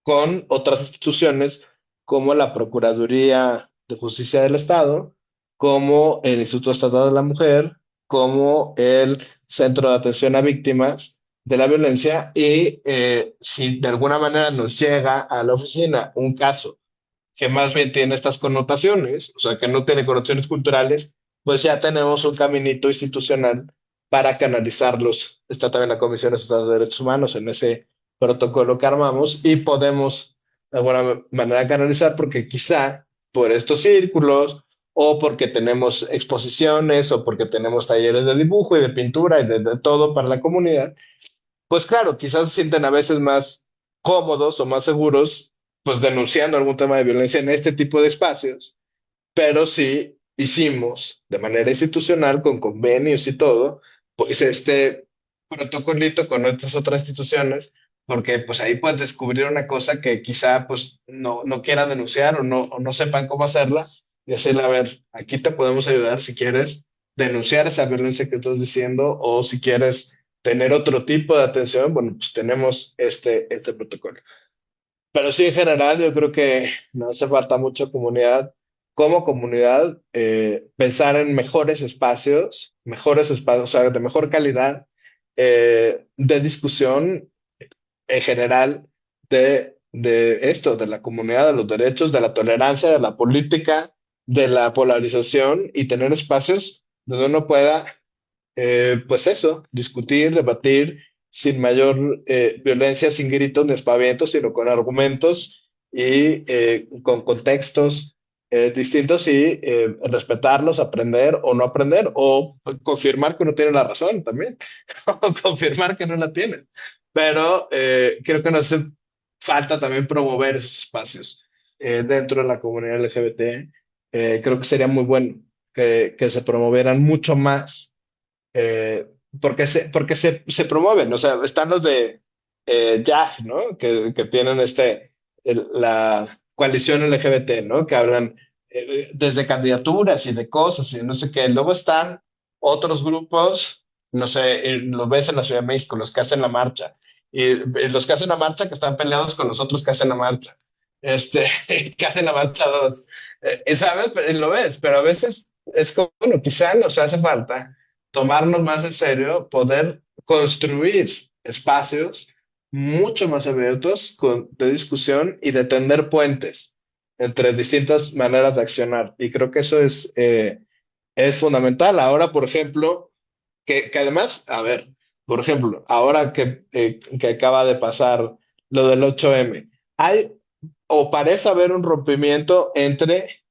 con otras instituciones como la Procuraduría de Justicia del Estado, como el Instituto Estatal de la Mujer, como el Centro de Atención a Víctimas de la Violencia y si de alguna manera nos llega a la oficina un caso que más bien tiene estas connotaciones, o sea, que no tiene connotaciones culturales, pues ya tenemos un caminito institucional para canalizarlos. Está también la Comisión Estatal de Derechos Humanos en ese protocolo que armamos y podemos de alguna manera canalizar porque quizá por estos círculos o porque tenemos exposiciones o porque tenemos talleres de dibujo y de pintura y de todo para la comunidad, pues claro, quizás se sienten a veces más cómodos o más seguros, pues denunciando algún tema de violencia en este tipo de espacios, pero sí hicimos de manera institucional, con convenios y todo, pues este protocolito con estas otras instituciones, porque pues ahí puedes descubrir una cosa que quizá pues no quieran denunciar o no sepan cómo hacerla y decirle, a ver, aquí te podemos ayudar si quieres denunciar esa violencia que estás diciendo o si quieres tener otro tipo de atención, bueno, pues tenemos este protocolo. Pero sí, en general, yo creo que nos hace falta mucha comunidad, como comunidad, pensar en mejores espacios, o sea, de mejor calidad, de discusión en general de esto, de la comunidad, de los derechos, de la tolerancia, de la política, de la polarización y tener espacios donde uno pueda pues eso, discutir, debatir sin mayor violencia, sin gritos ni aspavientos, sino con argumentos y con contextos distintos y respetarlos, aprender o no aprender, o confirmar que uno tiene la razón también, o confirmar que no la tiene. Pero creo que nos hace falta también promover esos espacios dentro de la comunidad LGBT. Creo que sería muy bueno que se promovieran mucho más eh, se promueven, o sea, están los de YAG, ¿no? Que tienen la coalición LGBT, ¿no? Que hablan desde candidaturas y de cosas y no sé qué. Luego están otros grupos, no sé, lo ves en la Ciudad de México, los que hacen la marcha, y los que hacen la marcha que están peleados con los otros que hacen la marcha. Este, que hacen la marcha dos. ¿Sabes? Lo ves, pero a veces es como, bueno, quizá nos hace falta tomarnos más en serio, poder construir espacios mucho más abiertos de discusión y de tender puentes entre distintas maneras de accionar. Y creo que eso es fundamental. Ahora, por ejemplo, que además, a ver, por ejemplo, ahora que acaba de pasar lo del 8M, hay o parece haber un rompimiento entre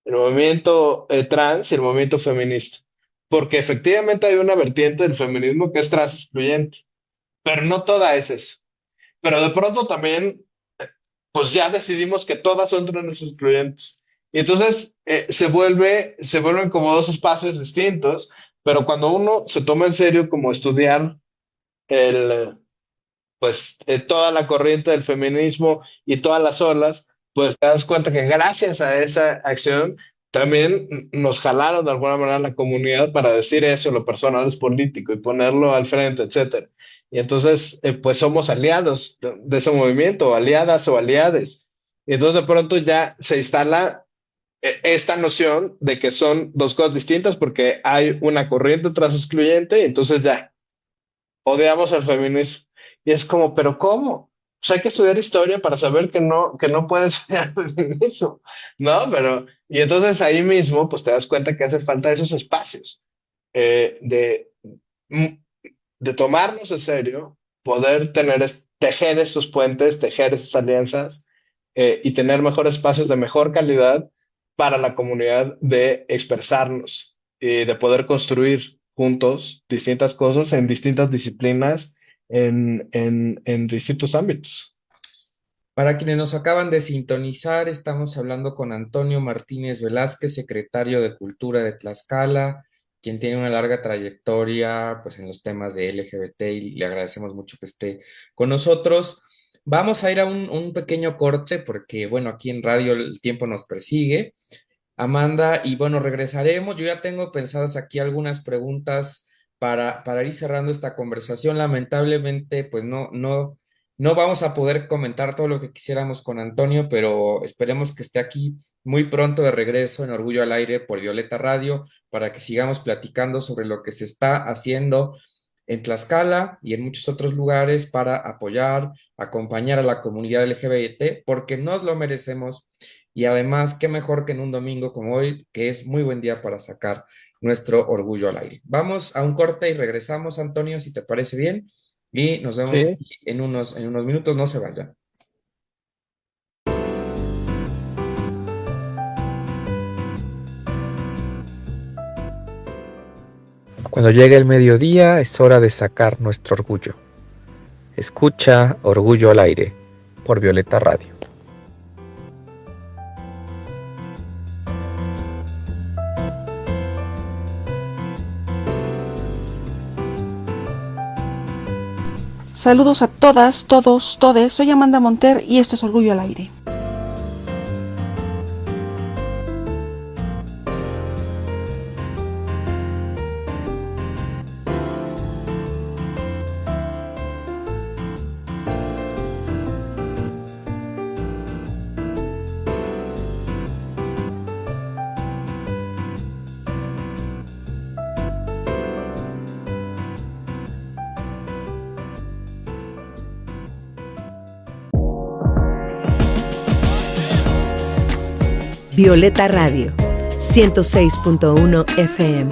el movimiento trans y el movimiento feminista, porque efectivamente hay una vertiente del feminismo que es trans excluyente, pero no toda es eso. Pero de pronto también, pues ya decidimos que todas son trans excluyentes. Y entonces se vuelven como dos espacios distintos, pero cuando uno se toma en serio como estudiar el, toda la corriente del feminismo y todas las olas, pues te das cuenta que gracias a esa acción también nos jalaron de alguna manera la comunidad para decir eso, lo personal es político y ponerlo al frente, etcétera. Y entonces, pues somos aliados de ese movimiento, aliadas o aliades. Y entonces de pronto ya se instala esta noción de que son dos cosas distintas porque hay una corriente trans excluyente y entonces ya odiamos al feminismo. Y es como, ¿pero cómo? Pues hay que estudiar historia para saber que no puedes estudiar feminismo, ¿no? Pero, y entonces ahí mismo, pues te das cuenta que hace falta esos espacios eh, de, mm, de tomarnos en serio, poder tejer estos puentes, tejer esas alianzas y tener mejores espacios de mejor calidad para la comunidad de expresarnos y de poder construir juntos distintas cosas en distintas disciplinas, en distintos ámbitos. Para quienes nos acaban de sintonizar, estamos hablando con Antonio Martínez Velázquez, secretario de Cultura de Tlaxcala, quien tiene una larga trayectoria pues, en los temas de LGBT y le agradecemos mucho que esté con nosotros. Vamos a ir a un pequeño corte porque, bueno, aquí en radio el tiempo nos persigue. Amanda, y bueno, regresaremos. Yo ya tengo pensadas aquí algunas preguntas para ir cerrando esta conversación. Lamentablemente, pues no vamos a poder comentar todo lo que quisiéramos con Antonio, pero esperemos que esté aquí muy pronto de regreso en Orgullo al Aire por Violeta Radio para que sigamos platicando sobre lo que se está haciendo en Tlaxcala y en muchos otros lugares para apoyar, acompañar a la comunidad LGBT, porque nos lo merecemos y además, qué mejor que en un domingo como hoy, que es muy buen día para sacar nuestro orgullo al aire. Vamos a un corte y regresamos, Antonio, si te parece bien, y nos vemos Sí. aquí en unos minutos, no se vayan. Cuando llegue el mediodía es hora de sacar nuestro orgullo. Escucha Orgullo al Aire por Violeta Radio. Saludos a todas, todos, todes. Soy Amanda Monter y esto es Orgullo al Aire. Violeta Radio, 106.1 FM.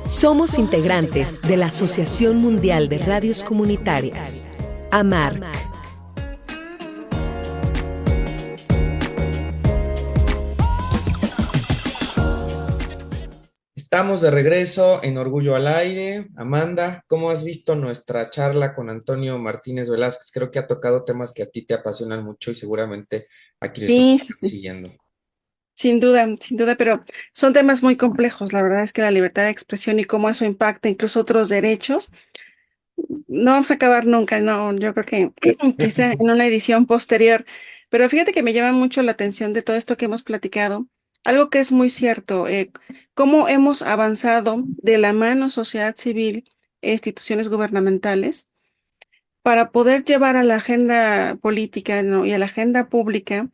Somos integrantes de la Asociación Mundial de Radios Comunitarias, AMARC. Estamos de regreso en Orgullo al Aire. Amanda, ¿cómo has visto nuestra charla con Antonio Martínez Velázquez? Creo que ha tocado temas que a ti te apasionan mucho y seguramente a quienes tú Sí, están siguiendo. sin duda, pero son temas muy complejos. La verdad es que la libertad de expresión y cómo eso impacta incluso otros derechos, no vamos a acabar nunca, no, yo creo que quizá en una edición posterior, pero fíjate que me llama mucho la atención de todo esto que hemos platicado, algo que es muy cierto, cómo hemos avanzado de la mano sociedad civil e instituciones gubernamentales para poder llevar a la agenda política, ¿no? Y a la agenda pública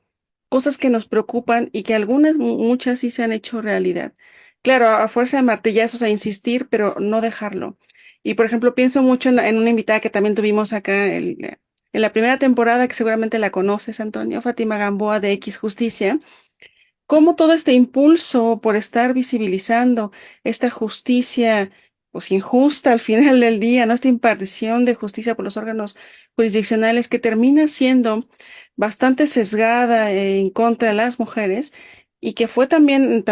cosas que nos preocupan y que algunas, muchas sí se han hecho realidad. Claro, a fuerza de martillazos a insistir, pero no dejarlo. Y por ejemplo, pienso mucho en una invitada que también tuvimos acá en la primera temporada, que seguramente la conoces, Antonio, Fátima Gamboa de X Justicia, cómo todo este impulso por estar visibilizando esta justicia, pues injusta al final del día, ¿no? Esta impartición de justicia por los órganos jurisdiccionales que termina siendo bastante sesgada en contra de las mujeres y que fue también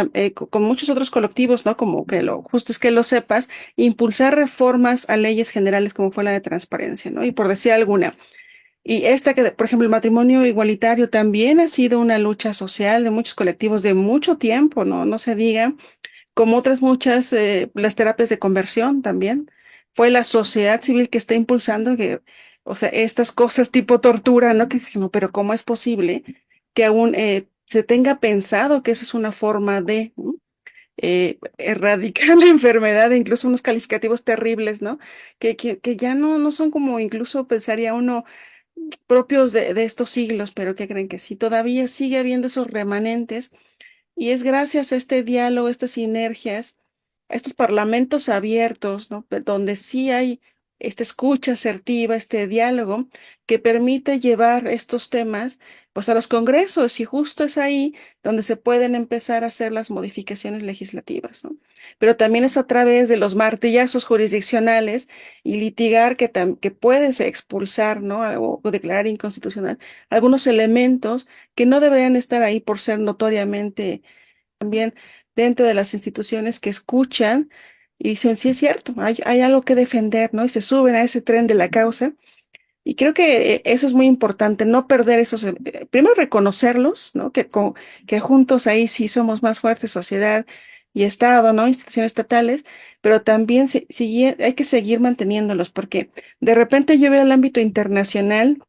con muchos otros colectivos, ¿no? Como que lo justo es que lo sepas, impulsar reformas a leyes generales como fue la de transparencia, ¿no? Y por decir alguna. Y esta que, por ejemplo, el matrimonio igualitario también ha sido una lucha social de muchos colectivos de mucho tiempo, ¿no? No se diga, como otras muchas, las terapias de conversión también. Fue la sociedad civil que está impulsando que, o sea, estas cosas tipo tortura, ¿no? Que dicen, no, pero ¿cómo es posible que aún se tenga pensado que esa es una forma de ¿no? Erradicar la enfermedad, e incluso unos calificativos terribles, ¿no? Que ya no son como incluso pensaría uno propios de estos siglos, pero ¿qué creen que sí? Todavía sigue habiendo esos remanentes y es gracias a este diálogo, estas sinergias, a estos parlamentos abiertos, ¿no? Donde sí hay esta escucha asertiva, este diálogo que permite llevar estos temas pues a los congresos y justo es ahí donde se pueden empezar a hacer las modificaciones legislativas, ¿no? Pero también es a través de los martillazos jurisdiccionales y litigar que puedes expulsar, ¿no? O declarar inconstitucional algunos elementos que no deberían estar ahí por ser notoriamente también dentro de las instituciones que escuchan y dicen, sí es cierto, hay algo que defender, ¿no? Y se suben a ese tren de la causa. Y creo que eso es muy importante, no perder esos, primero reconocerlos, ¿no? Que juntos ahí sí somos más fuertes, sociedad y Estado, ¿no? Instituciones estatales, pero también hay que seguir manteniéndolos, porque de repente yo veo el ámbito internacional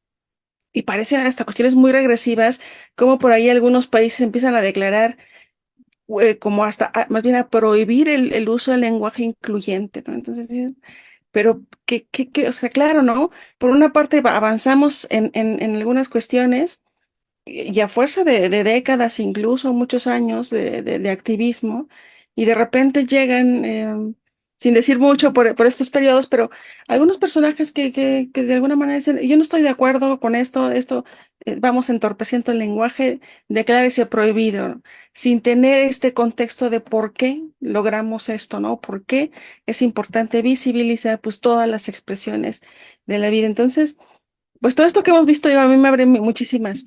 y parecen hasta cuestiones muy regresivas, como por ahí algunos países empiezan a declarar como hasta, más bien a prohibir el uso del lenguaje incluyente, ¿no? Entonces, pero o sea, claro, ¿no? Por una parte avanzamos en algunas cuestiones y a fuerza de décadas, incluso muchos años de activismo, y de repente llegan, sin decir mucho por estos periodos, pero algunos personajes que de alguna manera dicen, yo no estoy de acuerdo con esto, vamos entorpeciendo el lenguaje, declárese prohibido, ¿no? Sin tener este contexto de por qué logramos esto, ¿no? ¿Por qué es importante visibilizar pues todas las expresiones de la vida? Entonces, pues todo esto que hemos visto, yo, a mí me abre muchísimas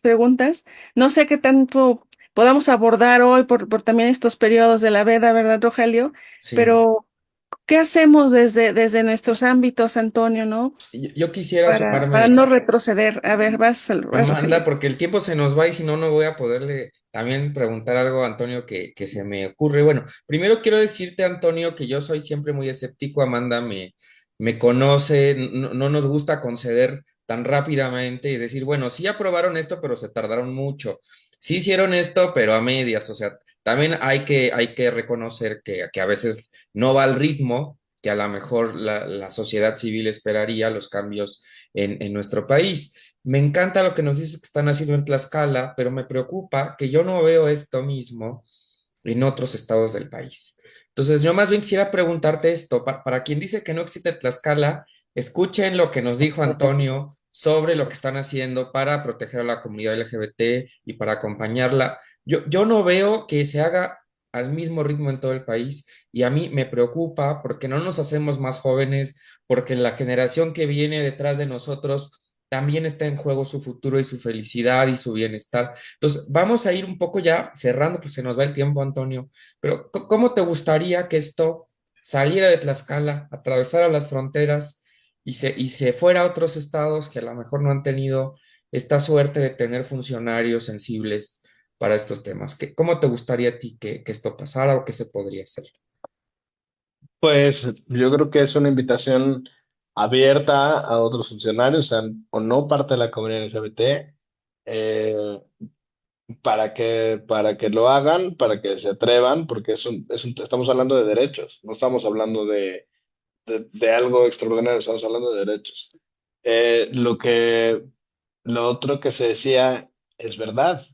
preguntas. No sé qué tanto podamos abordar hoy por también estos periodos de la veda, ¿verdad, Rogelio? Sí. Pero, ¿qué hacemos desde nuestros ámbitos, Antonio, ¿no? Yo quisiera Para sumarme, no retroceder. A ver, vas, Amanda, Rogelio. porque el tiempo se nos va y si no, no voy a poderle también preguntar algo a Antonio que se me ocurre. Bueno, primero quiero decirte, Antonio, que yo soy siempre muy escéptico. Amanda me conoce, no nos gusta conceder tan rápidamente y decir, bueno, sí aprobaron esto, pero se tardaron mucho. Sí hicieron esto, pero a medias. O sea, también hay que reconocer que a veces no va al ritmo que a lo mejor la sociedad civil esperaría los cambios en nuestro país. Me encanta lo que nos dices que están haciendo en Tlaxcala, pero me preocupa que yo no veo esto mismo en otros estados del país. Entonces, yo más bien quisiera preguntarte esto, para quien dice que no existe Tlaxcala, escuchen lo que nos dijo Antonio sobre lo que están haciendo para proteger a la comunidad LGBT y para acompañarla. Yo no veo que se haga al mismo ritmo en todo el país y a mí me preocupa porque no nos hacemos más jóvenes, porque la generación que viene detrás de nosotros también está en juego su futuro y su felicidad y su bienestar. Entonces, vamos a ir un poco ya cerrando, pues se nos va el tiempo, Antonio, pero ¿cómo te gustaría que esto saliera de Tlaxcala, atravesara las fronteras y se fuera a otros estados que a lo mejor no han tenido esta suerte de tener funcionarios sensibles para estos temas? ¿Cómo te gustaría a ti que esto pasara o qué se podría hacer? Pues yo creo que es una invitación abierta a otros funcionarios, sean o no parte de la comunidad LGBT, eh, para que lo hagan, para que se atrevan, porque estamos hablando de derechos, no estamos hablando de algo extraordinario, estamos hablando de derechos. Lo otro que se decía es verdad.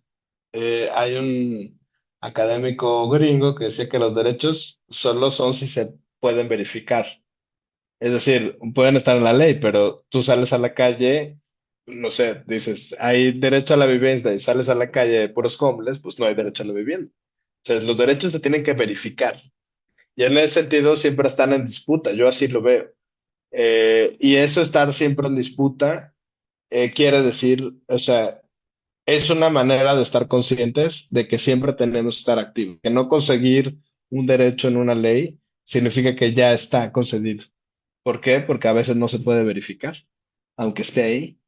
Hay un académico gringo que decía que los derechos solo son si se pueden verificar. Es decir, pueden estar en la ley, pero tú sales a la calle, no sé, dices, hay derecho a la vivienda y sales a la calle de puros homeless, pues no hay derecho a la vivienda. O sea, los derechos se tienen que verificar. Y en ese sentido siempre están en disputa, yo así lo veo. Y eso estar siempre en disputa quiere decir, o sea, es una manera de estar conscientes de que siempre tenemos que estar activos, que no conseguir un derecho en una ley significa que ya está concedido. ¿Por qué? Porque a veces no se puede verificar, aunque esté ahí.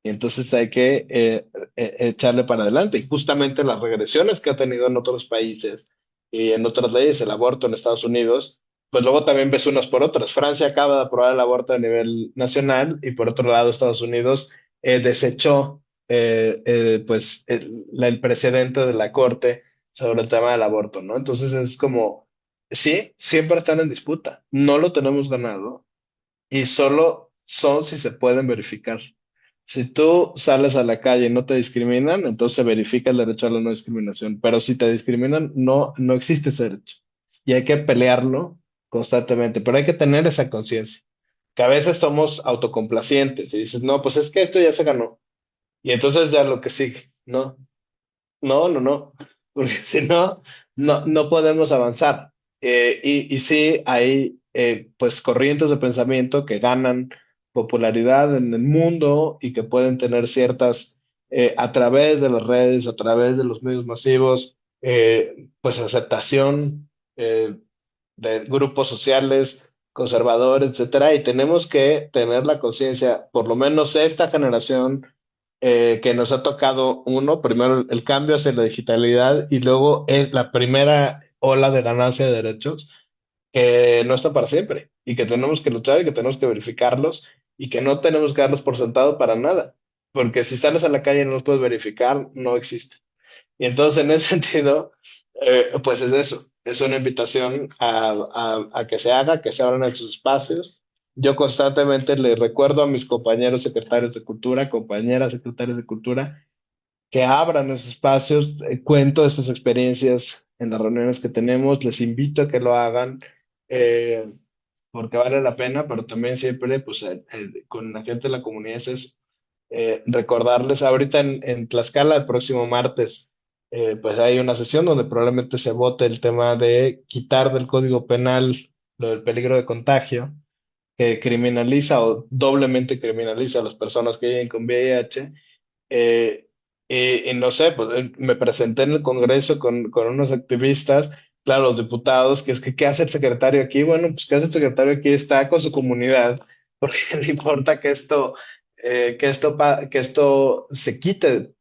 Y entonces hay que echarle para adelante. Y justamente las regresiones que ha tenido en otros países y en otras leyes, el aborto en Estados Unidos, pues luego también ves unas por otras. Francia acaba de aprobar el aborto a nivel nacional y por otro lado Estados Unidos desechó pues el precedente de la Corte sobre el tema del aborto, ¿no? Entonces es como, sí, siempre están en disputa. No lo tenemos ganado y solo son si se pueden verificar. Si tú sales a la calle y no te discriminan, entonces se verifica el derecho a la no discriminación. Pero si te discriminan, no existe ese derecho. Y hay que pelearlo constantemente. Pero hay que tener esa conciencia. Que a veces somos autocomplacientes y dices, no, pues es que esto ya se ganó. Y entonces ya lo que sigue. No, no. Porque si no, no podemos avanzar. Y sí, hay pues corrientes de pensamiento que ganan popularidad en el mundo y que pueden tener ciertas, a través de las redes, a través de los medios masivos, pues aceptación de grupos sociales, conservadores, etcétera. Y tenemos que tener la conciencia, por lo menos esta generación que nos ha tocado uno, primero el cambio hacia la digitalidad y luego la primera ola de ganancia de derechos, que no está para siempre y que tenemos que luchar y que tenemos que verificarlos y que no tenemos que darlos por sentado para nada, porque si sales a la calle y no los puedes verificar, no existe. Y entonces, en ese sentido, pues es eso, es una invitación a que se haga, que se abran esos espacios. Yo constantemente le recuerdo a mis compañeros secretarios de cultura, compañeras secretarias de cultura, que abran esos espacios, cuento estas experiencias en las reuniones que tenemos, les invito a que lo hagan, eh, porque vale la pena, pero también siempre, pues, con la gente de la comunidad es eso. Recordarles ahorita en Tlaxcala el próximo martes, pues hay una sesión donde probablemente se vote el tema de quitar del Código Penal lo del peligro de contagio, que criminaliza o doblemente criminaliza a las personas que viven con VIH. Eh, y no sé, pues me presenté en el Congreso con unos activistas, claro, los diputados, que es que, ¿qué hace el secretario aquí? Bueno, pues ¿qué hace el secretario aquí? Está con su comunidad, porque le importa que esto se quite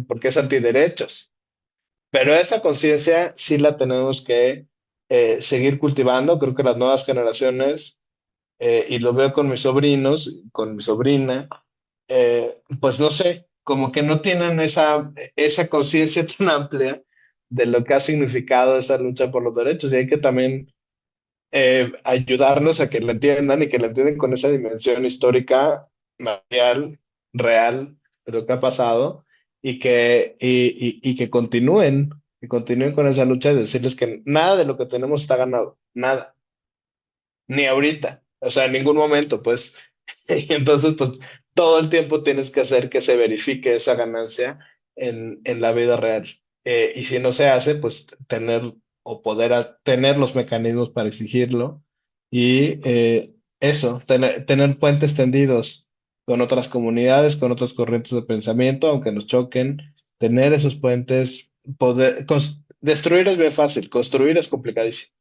porque es antiderechos. Pero esa conciencia sí la tenemos que seguir cultivando. Creo que las nuevas generaciones, y lo veo con mis sobrinos, con mi sobrina, pues no sé, como que no tienen esa conciencia tan amplia de lo que ha significado esa lucha por los derechos y hay que también ayudarlos a que la entiendan y que la entiendan con esa dimensión histórica, material, real de lo que ha pasado y que continúen con esa lucha y decirles que nada de lo que tenemos está ganado, nada, ni ahorita, o sea, en ningún momento, pues. Y entonces, pues todo el tiempo tienes que hacer que se verifique esa ganancia en la vida real. Y si no se hace, pues tener o poder tener los mecanismos para exigirlo y eso, tener puentes tendidos con otras comunidades, con otras corrientes de pensamiento, aunque nos choquen, tener esos puentes, destruir es bien fácil, construir es complicadísimo,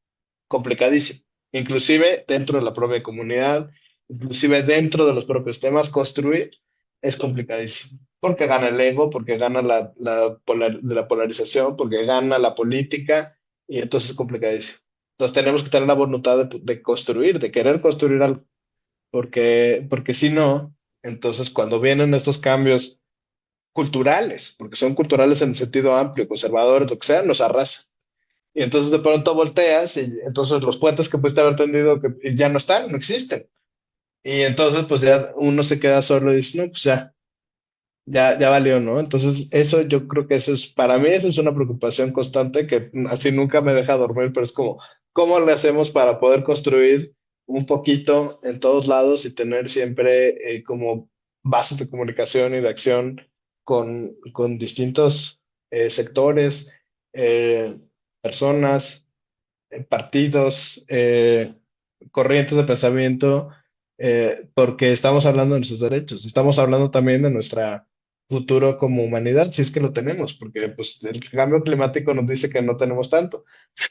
complicadísimo. Inclusive dentro de la propia comunidad, inclusive dentro de los propios temas, construir es complicadísimo. Porque gana el ego, porque gana de la polarización, porque gana la política, y entonces es complicadísimo. Entonces tenemos que tener la voluntad de construir, de querer construir algo, porque si no, entonces cuando vienen estos cambios culturales, porque son culturales en el sentido amplio, conservadores, lo que sea, nos arrasa. y entonces de pronto volteas y entonces los puentes que pudiste haber tendido que ya no están, no existen. Y entonces pues ya uno se queda solo y dice, no, pues ya valió, ¿no? Entonces eso yo creo que eso es, para mí eso es una preocupación constante que así nunca me deja dormir, pero es como, ¿cómo le hacemos para poder construir un poquito en todos lados y tener siempre como bases de comunicación y de acción con distintos sectores, eh, personas, partidos, corrientes de pensamiento, porque estamos hablando de nuestros derechos, estamos hablando también de nuestra futuro como humanidad, si es que lo tenemos, porque pues el cambio climático nos dice que no tenemos tanto.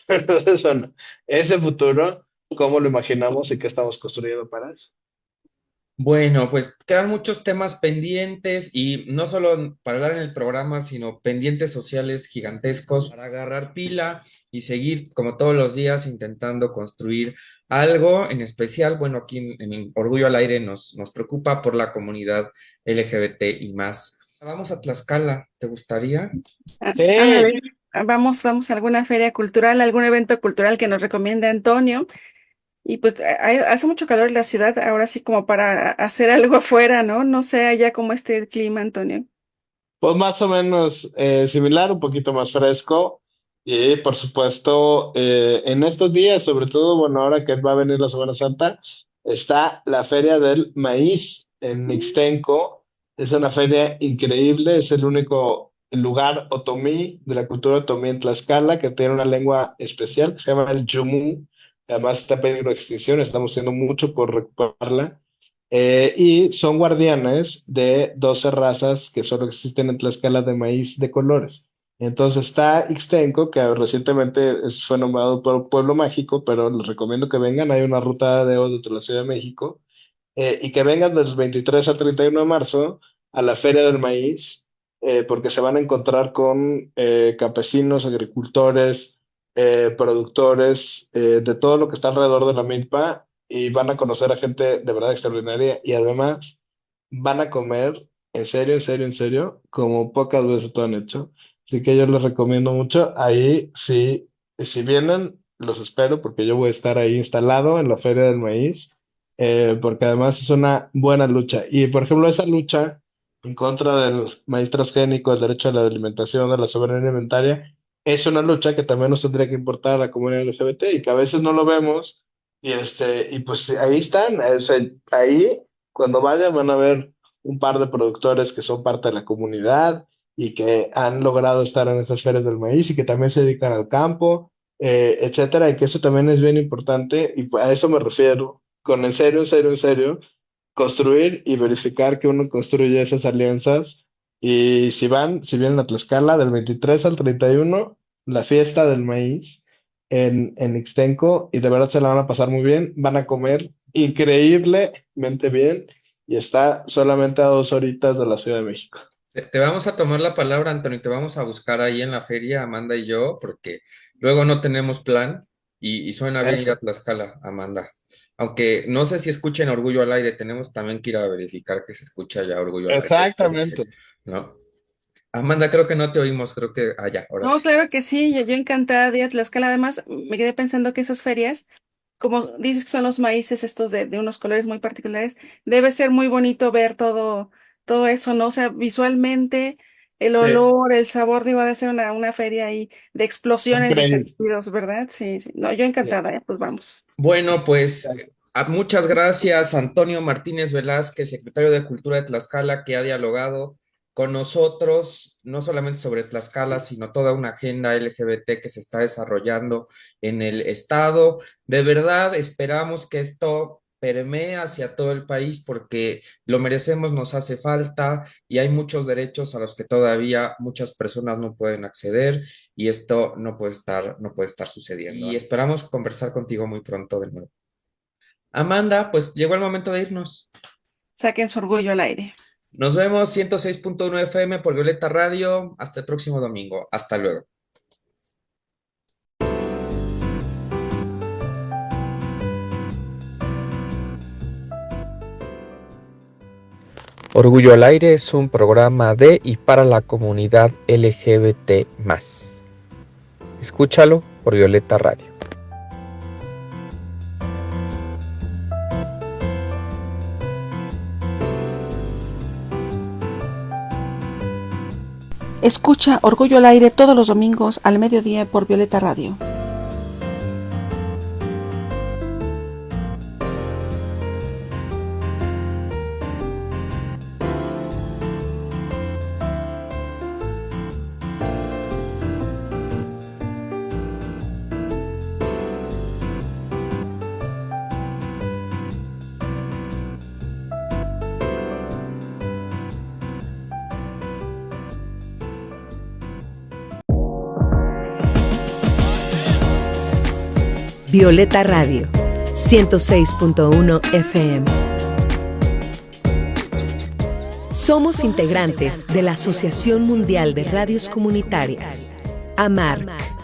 Entonces, bueno, ese futuro, ¿cómo lo imaginamos y qué estamos construyendo para eso? Bueno, pues quedan muchos temas pendientes y no solo para hablar en el programa, sino pendientes sociales gigantescos para agarrar pila y seguir como todos los días intentando construir algo en especial. Bueno, aquí en Orgullo al Aire nos preocupa por la comunidad LGBT y más. Vamos a Tlaxcala, ¿te gustaría? Sí, Ándale, vamos a alguna feria cultural, algún evento cultural que nos recomiende Antonio. Y pues hace mucho calor en la ciudad, ahora sí como para hacer algo afuera, ¿no? No sé allá cómo esté el clima, Antonio. pues más o menos similar, un poquito más fresco. Y por supuesto, en estos días, sobre todo, bueno, ahora que va a venir la Semana Santa, está la Feria del Maíz en Ixtenco. Es una feria increíble, es el único lugar otomí de la cultura otomí en Tlaxcala que tiene una lengua especial que se llama el Yumú. Además está en peligro de extinción, estamos haciendo mucho por recuperarla. Y son guardianes de 12 razas que solo existen en Tlaxcala de maíz de colores. Entonces está Ixtenco, que recientemente fue nombrado por Pueblo Mágico, pero les recomiendo que vengan. Hay una ruta de oro de la Ciudad de México. Y que vengan del 23 al 31 de marzo a la Feria del Maíz, porque se van a encontrar con campesinos, agricultores, productores, de todo lo que está alrededor de la milpa y van a conocer a gente de verdad extraordinaria y además van a comer en serio, en serio, en serio, como pocas veces lo han hecho. Así que yo les recomiendo mucho. Ahí sí, si vienen, los espero porque yo voy a estar ahí instalado en la Feria del Maíz, porque además es una buena lucha. Y por ejemplo, esa lucha en contra del maíz transgénico, el derecho a la alimentación, de la soberanía alimentaria, es una lucha que también nos tendría que importar a la comunidad LGBT y que a veces no lo vemos. Y pues ahí están, o sea, ahí cuando vayan van a ver un par de productores que son parte de la comunidad y que han logrado estar en estas ferias del maíz y que también se dedican al campo, etcétera, y que eso también es bien importante y pues, a eso me refiero, con en serio, en serio, en serio, construir y verificar que uno construye esas alianzas y si vienen a Tlaxcala del 23 al 31 la fiesta del maíz en Ixtenco y de verdad se la van a pasar muy bien, van a comer increíblemente bien y está solamente a 2 horitas de la Ciudad de México. Te vamos a tomar la palabra, Antonio, y te vamos a buscar ahí en la feria, Amanda y yo, porque luego no tenemos plan y suena bien ir Eso. a Tlaxcala, Amanda. Aunque no sé si escuchen Orgullo al Aire, tenemos también que ir a verificar que se escucha ya Orgullo al Aire, Exactamente. ¿no? Amanda, creo que no te oímos, creo que allá, ahora No, sí. claro que sí, yo encantada de ir a Tlaxcala. Además, me quedé pensando que esas ferias, como dices que son los maíces estos de unos colores muy particulares, debe ser muy bonito ver todo eso, ¿no? O sea, visualmente, el Sí, olor, el sabor, digo, ha de ser una feria ahí de explosiones de increíble. sentidos, ¿verdad? Sí, sí. No, yo Sí. encantada, pues vamos. Bueno, pues muchas gracias, Antonio Martínez Velázquez, secretario de Cultura de Tlaxcala, que ha dialogado con nosotros, no solamente sobre Tlaxcala, sino toda una agenda LGBT que se está desarrollando en el estado. De verdad, esperamos que esto permee hacia todo el país porque lo merecemos, nos hace falta y hay muchos derechos a los que todavía muchas personas no pueden acceder y esto no puede estar sucediendo. Y esperamos conversar contigo muy pronto de nuevo. Amanda, pues llegó el momento de irnos. Saquen su orgullo al aire. Nos vemos 106.1 FM por Violeta Radio. Hasta el próximo domingo. Hasta luego. Orgullo al Aire es un programa de y para la comunidad LGBT+. Escúchalo por Violeta Radio. Escucha Orgullo al Aire todos los domingos al mediodía por Violeta Radio. Violeta Radio, 106.1 FM. Somos integrantes de la Asociación Mundial de Radios Comunitarias, AMARC.